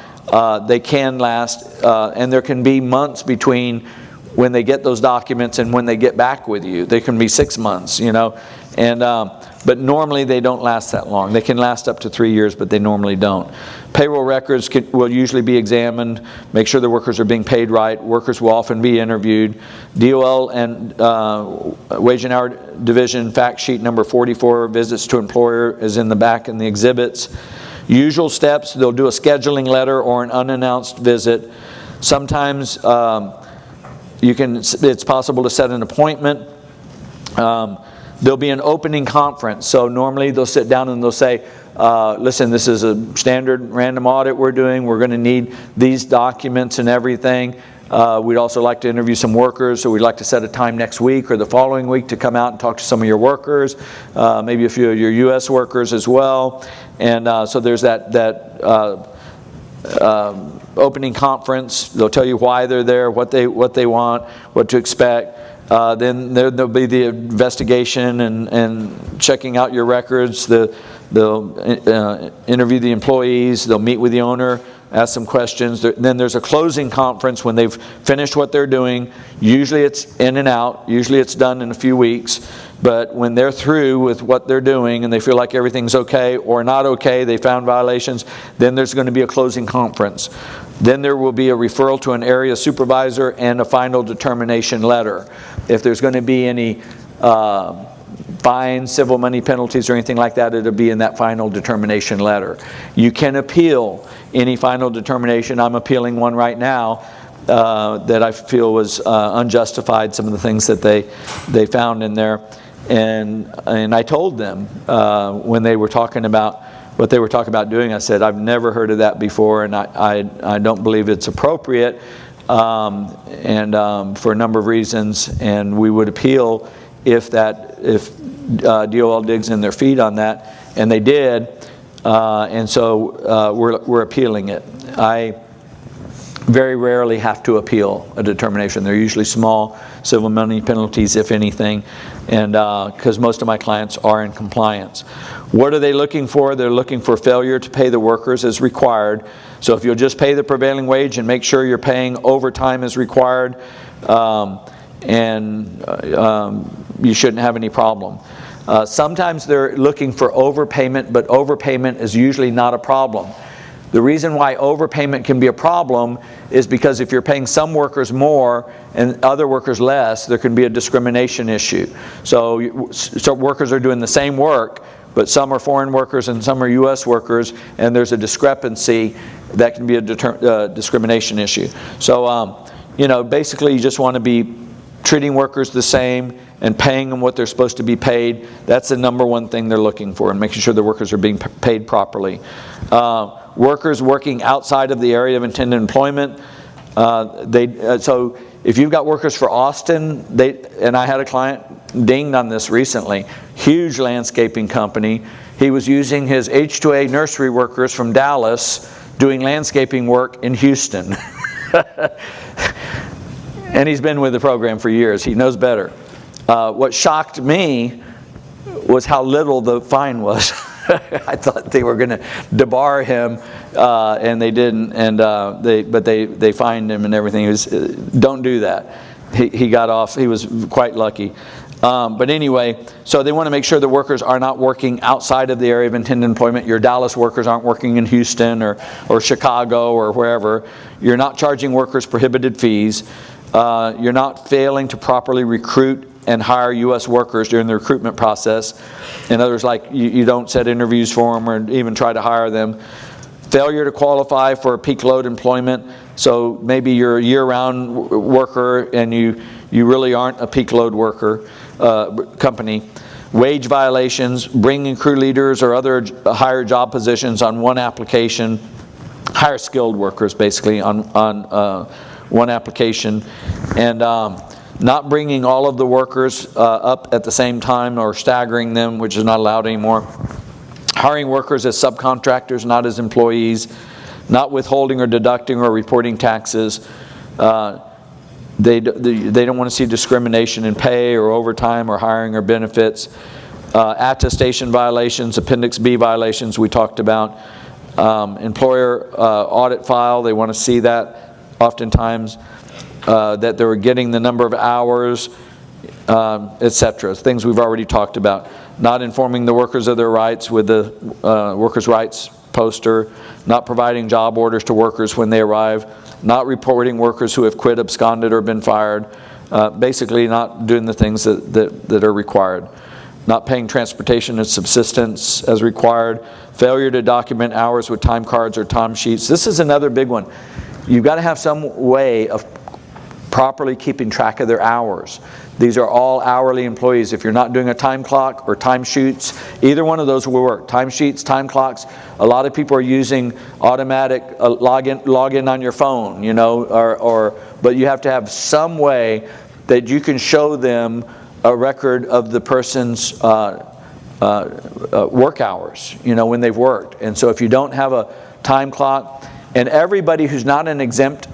A: They can last, and there can be months between when they get those documents and when they get back with you. They can be 6 months, but normally they don't last that long. They can last up to 3 years, but they normally don't. Payroll records will usually be examined. Make sure the workers are being paid right. Workers will often be interviewed. DOL and Wage and Hour Division fact sheet number 44, visits to employer, is in the back in the exhibits. Usual steps, they'll do a scheduling letter or an unannounced visit. Sometimes it's possible to set an appointment. There'll be an opening conference. So normally they'll sit down and they'll say, listen, this is a standard random audit we're doing. We're going to need these documents and everything. We'd also like to interview some workers, so we'd like to set a time next week or the following week to come out and talk to some of your workers, maybe a few of your U.S. workers as well. And so there's that opening conference. They'll tell you why they're there, what they want, what to expect. Then there'll be the investigation and checking out your records. They'll interview the employees. They'll meet with the owner, ask some questions. Then there's a closing conference when they've finished what they're doing. Usually it's in and out. Usually it's done in a few weeks. But when they're through with what they're doing and they feel like everything's okay or not okay, they found violations, then there's going to be a closing conference. Then there will be a referral to an area supervisor and a final determination letter. If there's going to be any fines, civil money penalties, or anything like that, it'll be in that final determination letter. You can appeal any final determination. I'm appealing one right now that I feel was unjustified, some of the things that they found in there. And I told them when they were talking about what they were talking about doing, I said, I've never heard of that before, and I don't believe it's appropriate, and for a number of reasons, and we would appeal if DOL digs in their feet on that, and they did, and so we're appealing it. I very rarely have to appeal a determination. They're usually small civil money penalties, if anything, and because most of my clients are in compliance. What are they looking for? They're looking for failure to pay the workers as required. So if you'll just pay the prevailing wage and make sure you're paying overtime as required, you shouldn't have any problem. Sometimes they're looking for overpayment, but overpayment is usually not a problem. The reason why overpayment can be a problem is because if you're paying some workers more and other workers less, there can be a discrimination issue. So workers are doing the same work, but some are foreign workers and some are U.S. workers, and there's a discrepancy that can be a discrimination issue. So, basically you just want to be treating workers the same and paying them what they're supposed to be paid. That's the number one thing they're looking for, and making sure the workers are being paid properly. Workers working outside of the area of intended employment, so if you've got workers for Austin, and I had a client dinged on this recently, huge landscaping company. He was using his H2A nursery workers from Dallas doing landscaping work in Houston. And he's been with the program for years. He knows better. What shocked me was how little the fine was. I thought they were going to debar him, and they didn't. And but they fined him and everything. It was, don't do that. He got off. He was quite lucky. But anyway, so they want to make sure the workers are not working outside of the area of intended employment. Your Dallas workers aren't working in Houston or Chicago or wherever. You're not charging workers prohibited fees. You're not failing to properly recruit and hire U.S. workers during the recruitment process. In others, like you don't set interviews for them or even try to hire them. Failure to qualify for peak load employment. So maybe you're a year-round worker and you really aren't a peak load worker company. Wage violations, bringing crew leaders or other higher job positions on one application. Higher skilled workers basically on one application. And not bringing all of the workers up at the same time or staggering them, which is not allowed anymore. Hiring workers as subcontractors, not as employees. Not withholding or deducting or reporting taxes. They don't want to see discrimination in pay or overtime or hiring or benefits. Attestation violations, Appendix B violations we talked about. Employer audit file, they want to see that oftentimes. That they were getting the number of hours, etc. Things we've already talked about. Not informing the workers of their rights with the workers' rights poster. Not providing job orders to workers when they arrive. Not reporting workers who have quit, absconded, or been fired. Basically not doing the things that are required. Not paying transportation and subsistence as required. Failure to document hours with time cards or time sheets. This is another big one. You've got to have some way of properly keeping track of their hours. These are all hourly employees. If you're not doing a time clock or time sheets, either one of those will work. Time sheets, time clocks. A lot of people are using automatic login on your phone, but you have to have some way that you can show them a record of the person's work hours, when they've worked. And so if you don't have a time clock, and everybody who's not an exempt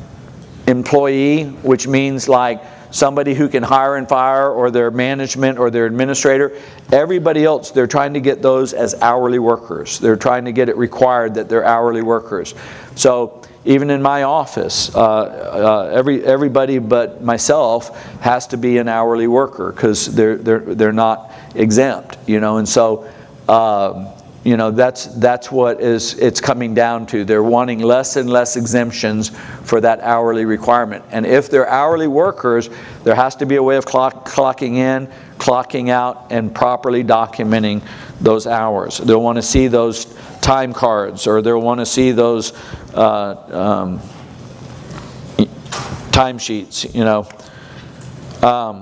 A: employee, which means like somebody who can hire and fire or their management or their administrator, everybody else, they're trying to get those as hourly workers. They're trying to get it required that they're hourly workers. So even in my office, everybody but myself has to be an hourly worker because they're not exempt, and so That's what it's coming down to. They're wanting less and less exemptions for that hourly requirement. And if they're hourly workers, there has to be a way of clocking in, clocking out, and properly documenting those hours. They'll want to see those time cards, or they'll want to see those timesheets.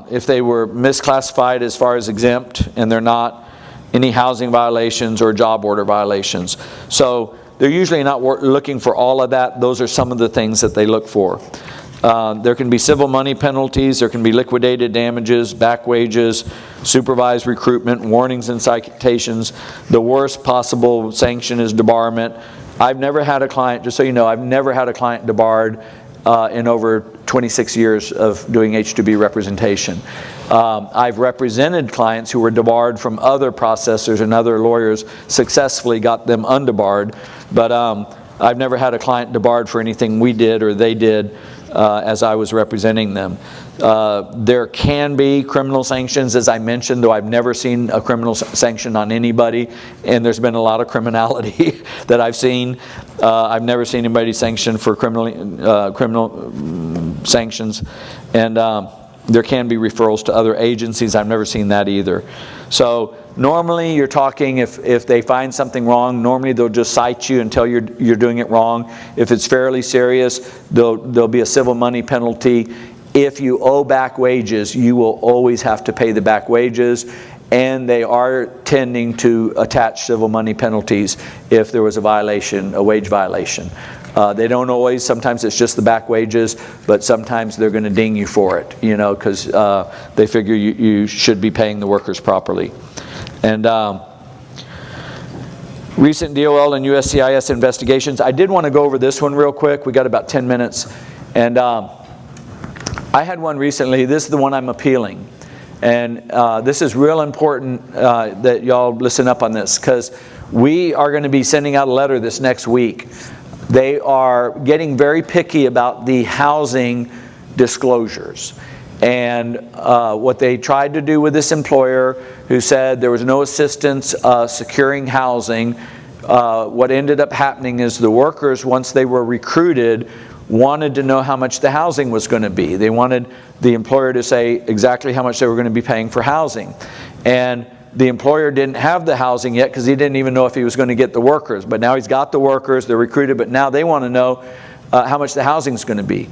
A: If they were misclassified as far as exempt, and they're not, any housing violations or job order violations. So they're usually not looking for all of that. Those are some of the things that they look for. There can be civil money penalties, there can be liquidated damages, back wages, supervised recruitment, warnings and citations. The worst possible sanction is debarment. I've never had a client, just so you know, I've never had a client debarred in over 26 years of doing H2B representation. I've represented clients who were debarred from other processors, and other lawyers successfully got them undebarred, but I've never had a client debarred for anything we did or they did as I was representing them. There can be criminal sanctions, as I mentioned, though I've never seen a criminal sanction on anybody, and there's been a lot of criminality that I've seen. I've never seen anybody sanctioned for criminal sanctions, and there can be referrals to other agencies. I've never seen that either. So normally you're talking, if they find something wrong, normally they'll just cite you and tell you you're doing it wrong. If it's fairly serious, there'll be a civil money penalty. If you owe back wages, you will always have to pay the back wages, and they are tending to attach civil money penalties if there was a violation, a wage violation. They don't always. Sometimes it's just the back wages, but sometimes they're going to ding you for it, because they figure you should be paying the workers properly. And recent DOL and USCIS investigations. I did want to go over this one real quick. We got about 10 minutes. And I had one recently. This is the one I'm appealing. And this is real important that y'all listen up on this, because we are going to be sending out a letter this next week. They are getting very picky about the housing disclosures. And what they tried to do with this employer who said there was no assistance securing housing, what ended up happening is the workers, once they were recruited, wanted to know how much the housing was going to be. They wanted the employer to say exactly how much they were going to be paying for housing. And the employer didn't have the housing yet because he didn't even know if he was going to get the workers. But now he's got the workers, they're recruited, but now they want to know how much the housing is going to be.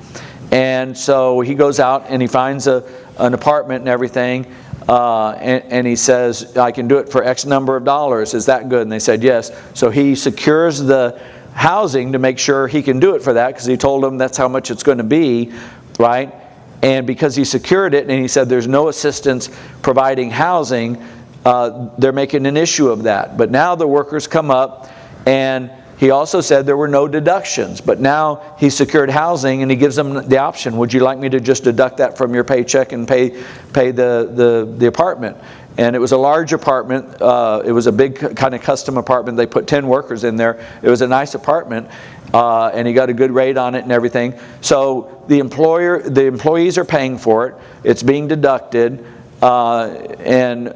A: And so he goes out and he finds an apartment and everything, and he says, I can do it for X number of dollars. Is that good? And they said yes. So he secures the housing to make sure he can do it for that, because he told them that's how much it's going to be, right? And because he secured it and he said there's no assistance providing housing, they're making an issue of that. But now the workers come up, and he also said there were no deductions. But now he secured housing, and he gives them the option, would you like me to just deduct that from your paycheck and pay the apartment? And it was a large apartment. It was a big kind of custom apartment. They put 10 workers in there. It was a nice apartment, and he got a good rate on it and everything. So the employees are paying for it. It's being deducted, and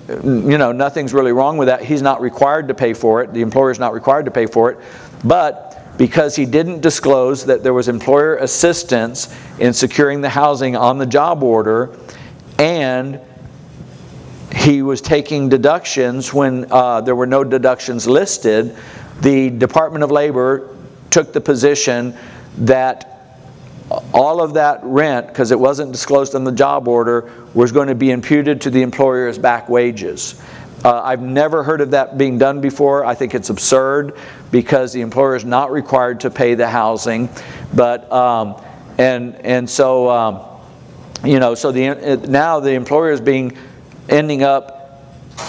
A: nothing's really wrong with that. He's not required to pay for it. The employer's not required to pay for it. But because he didn't disclose that there was employer assistance in securing the housing on the job order, and he was taking deductions when there were no deductions listed, the Department of Labor took the position that all of that rent, because it wasn't disclosed on the job order, was going to be imputed to the employer's back wages. I've never heard of that being done before. I think it's absurd, because the employer is not required to pay the housing. But so now the employer is ending up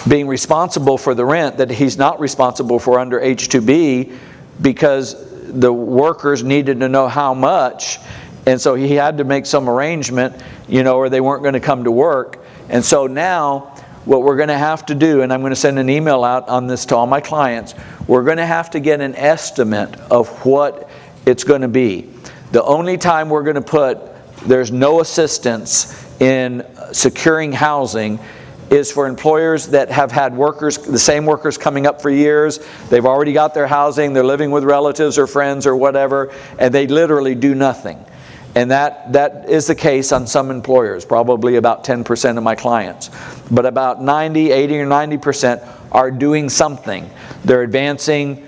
A: being responsible for the rent that he's not responsible for under H2B, because the workers needed to know how much. And so he had to make some arrangement, or they weren't going to come to work. And so now what we're going to have to do, and I'm going to send an email out on this to all my clients, we're going to have to get an estimate of what it's going to be. The only time we're going to put there's no assistance in securing housing is for employers that have had workers, the same workers coming up for years. They've already got their housing, they're living with relatives or friends or whatever, and they literally do nothing. And that is the case on some employers, probably about 10% of my clients. But about 90, 80 or 90% are doing something. They're advancing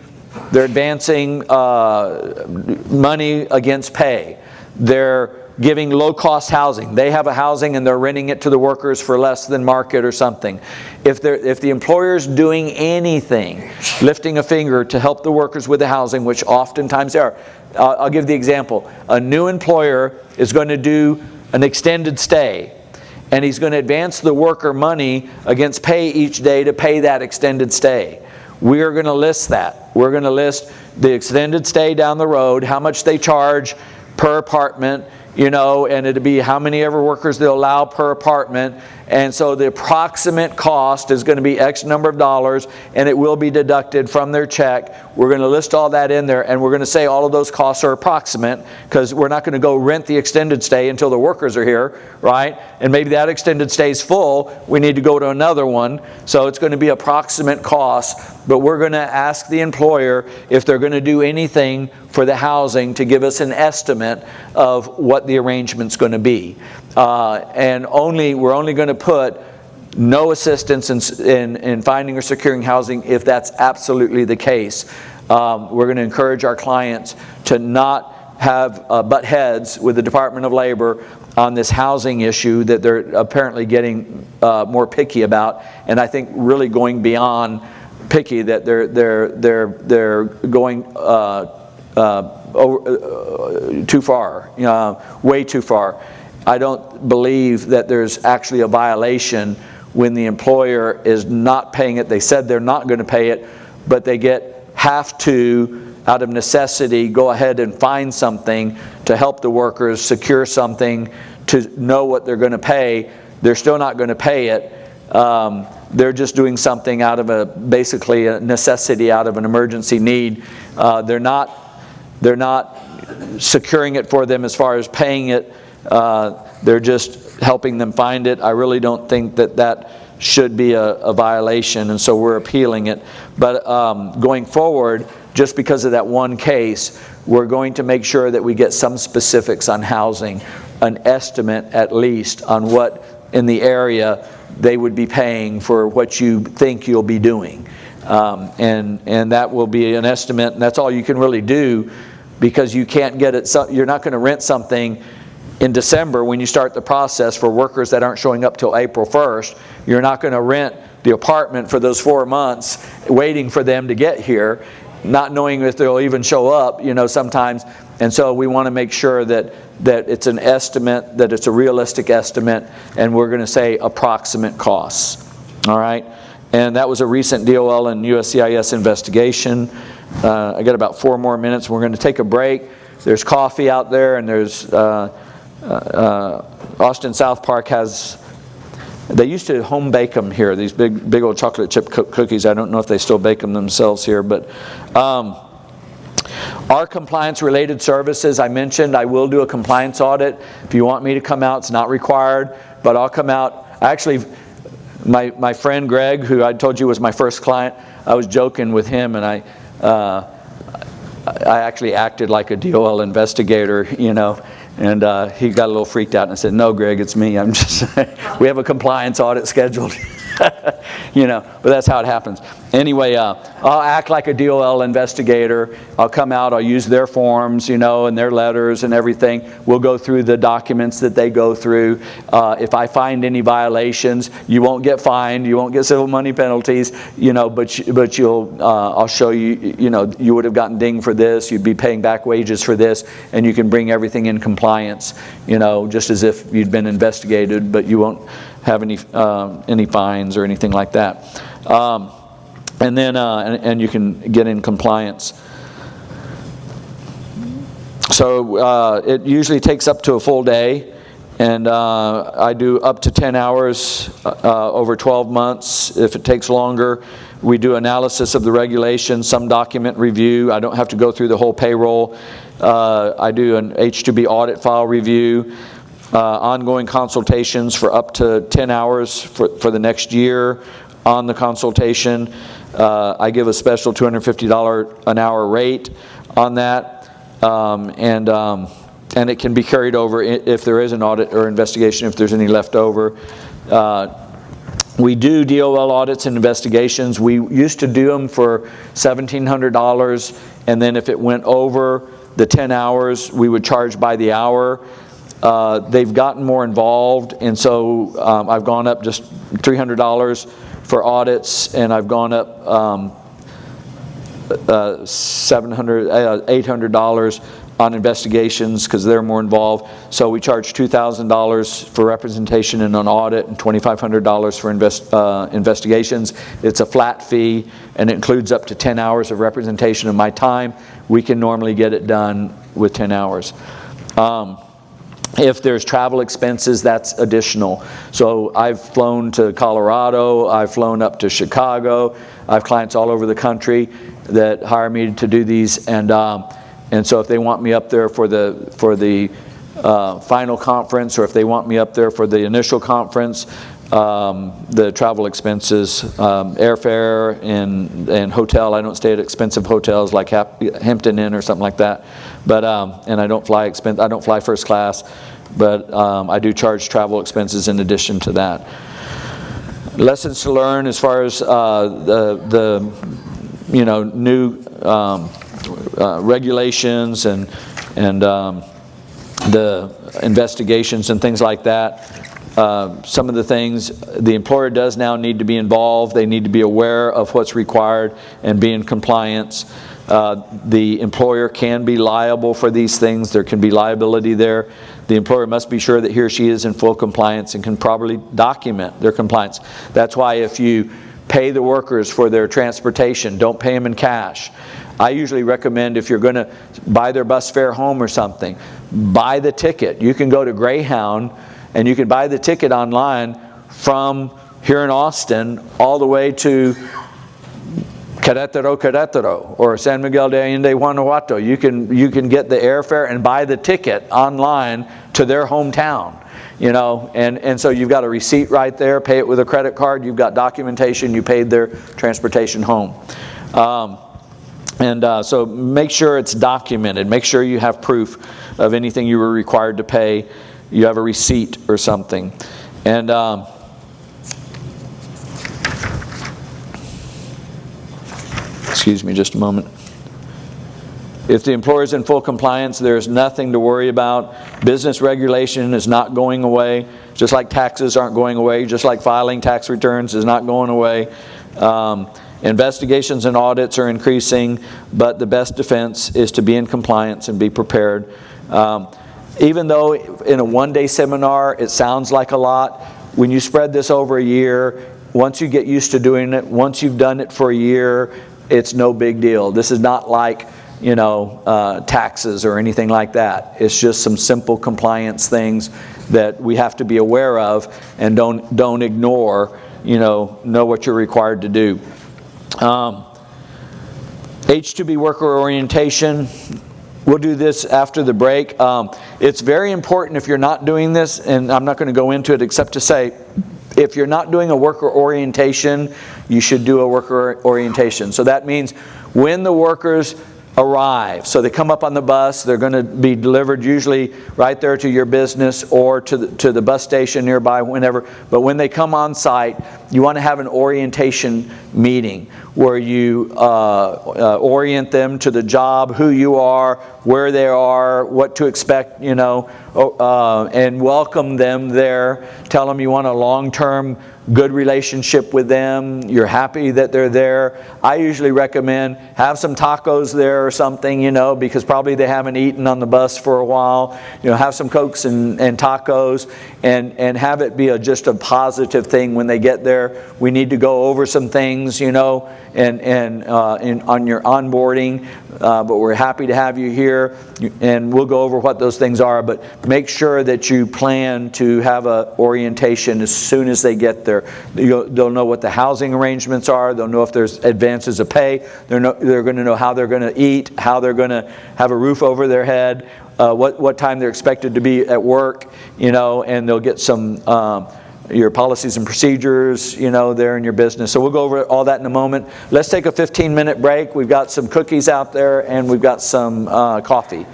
A: money against pay. They're giving low-cost housing. They have a housing and they're renting it to the workers for less than market or something. If the employer's doing anything, lifting a finger to help the workers with the housing, which oftentimes they are. I'll give the example. A new employer is going to do an extended stay, and he's going to advance the worker money against pay each day to pay that extended stay. We are going to list that. We're going to list the extended stay down the road, how much they charge per apartment, and it'll be how many ever workers they'll allow per apartment. And so the approximate cost is going to be X number of dollars, and it will be deducted from their check. We're going to list all that in there, and we're going to say all of those costs are approximate, because we're not going to go rent the extended stay until the workers are here, right? And maybe that extended stay is full. We need to go to another one. So it's going to be approximate costs, but we're going to ask the employer if they're going to do anything for the housing to give us an estimate of what the arrangement's going to be. And we're only going to put no assistance in finding or securing housing if that's absolutely the case. We're going to encourage our clients to not have butt heads with the Department of Labor on this housing issue that they're apparently getting more picky about, and I think really going beyond picky, that they're going too far, way too far. I don't believe that there's actually a violation when the employer is not paying it. They said they're not going to pay it, but they have to, out of necessity, go ahead and find something to help the workers secure something to know what they're going to pay. They're still not going to pay it. They're just doing something out of basically a necessity, out of an emergency need. They're not securing it for them as far as paying it. They're just helping them find it. I really don't think that should be a violation, and so we're appealing it. But going forward, just because of that one case, we're going to make sure that we get some specifics on housing, an estimate at least on what in the area they would be paying for what you think you'll be doing. And that will be an estimate, and that's all you can really do, because you can't get it. You're not going to rent something in December when you start the process for workers that aren't showing up till April 1st. You're not going to rent the apartment for those 4 months waiting for them to get here, not knowing if they'll even show up, sometimes. And so we want to make sure that it's an estimate, that it's a realistic estimate, and we're going to say approximate costs. All right? And that was a recent DOL and USCIS investigation. I got about 4 more minutes. We're going to take a break. There's coffee out there, and there's Austin South Park has, they used to home bake them here, these big old chocolate chip cookies. I don't know if they still bake them themselves here, but our compliance related services, I mentioned I will do a compliance audit. If you want me to come out, it's not required, but I'll come out. Actually, my friend Greg, who I told you was my first client, I was joking with him, and I actually acted like a DOL investigator, and he got a little freaked out, and I said, "No, Greg, it's me. I'm just we have a compliance audit scheduled." But that's how it happens. Anyway, I'll act like a DOL investigator. I'll come out, I'll use their forms, and their letters and everything. We'll go through the documents that they go through. If I find any violations, you won't get fined, you won't get civil money penalties, but you'll, I'll show you, you would have gotten dinged for this, you'd be paying back wages for this, and you can bring everything in compliance, just as if you'd been investigated, but you won't have any fines or anything like that. And then and you can get in compliance. So it usually takes up to a full day, and I do up to 10 hours over 12 months. If it takes longer, we do analysis of the regulations, some document review. I don't have to go through the whole payroll. I do an H2B audit file review. ongoing consultations for up to 10 hours for the next year on the consultation. I give a special $250 an hour rate on that, and it can be carried over if there is an audit or investigation, if there's any left over. We do DOL audits and investigations. We used to do them for $1,700, and then if it went over the 10 hours, we would charge by the hour. They've gotten more involved, and so I've gone up just $300 for audits, and I've gone up $800 on investigations because they're more involved. So we charge $2,000 for representation in an audit and $2,500 for investigations. It's a flat fee, and it includes up to 10 hours of representation of my time. We can normally get it done with 10 hours. If there's travel expenses, that's additional. So I've flown to Colorado, I've flown up to Chicago. I have clients all over the country that hire me to do these, and so if they want me up there for the final conference, or if they want me up there for the initial conference, the travel expenses, airfare and hotel. I don't stay at expensive hotels like Hampton Inn or something like that. But and I don't fly first class, but I do charge travel expenses in addition to that. Lessons to learn as far as the new regulations and the investigations and things like that. Some of the things the employer does now need to be involved. They need to be aware of what's required and be in compliance. The employer can be liable for these things. There can be liability there. The employer must be sure that he or she is in full compliance and can properly document their compliance. That's why if you pay the workers for their transportation, don't pay them in cash. I usually recommend, if you're going to buy their bus fare home or something, buy the ticket. You can go to Greyhound and you can buy the ticket online from here in Austin all the way to Querétaro or San Miguel de Allende, Guanajuato. You can get the airfare and buy the ticket online to their hometown. And so you've got a receipt right there. Pay it with a credit card. You've got documentation. You paid their transportation home. So make sure it's documented. Make sure you have proof of anything you were required to pay. You have a receipt or something. And excuse me just a moment. If the employer is in full compliance, there's nothing to worry about. Business regulation is not going away, just like taxes aren't going away, just like filing tax returns is not going away. Investigations and audits are increasing, but the best defense is to be in compliance and be prepared. Even though in a one-day seminar it sounds like a lot, when you spread this over a year, once you get used to doing it, once you've done it for a year, it's no big deal. This is not like taxes or anything like that. It's just some simple compliance things that we have to be aware of and don't ignore. Know what you're required to do. H2B worker orientation. We'll do this after the break. It's very important if you're not doing this, and I'm not going to go into it except to say, if you're not doing a worker orientation, you should do a worker orientation. So that means when the workers arrive, so they come up on the bus, they're going to be delivered usually right there to your business or to the bus station nearby, whenever. But when they come on site, you want to have an orientation meeting where you orient them to the job, who you are, where they are, what to expect, and welcome them there. Tell them you want a long-term good relationship with them. You're happy that they're there. I usually recommend have some tacos there or something, because probably they haven't eaten on the bus for a while. Have some Cokes and tacos and have it be just a positive thing when they get there. We need to go over some things, and on your onboarding, but we're happy to have you here, and we'll go over what those things are. But make sure that you plan to have an orientation as soon as they get there. They'll know what the housing arrangements are. They'll know if there's advances of pay. They're going to know how they're going to eat, how they're going to have a roof over their head, what time they're expected to be at work, and they'll get some your policies and procedures, there in your business. So we'll go over all that in a moment. Let's take a 15-minute break. We've got some cookies out there, and we've got some coffee.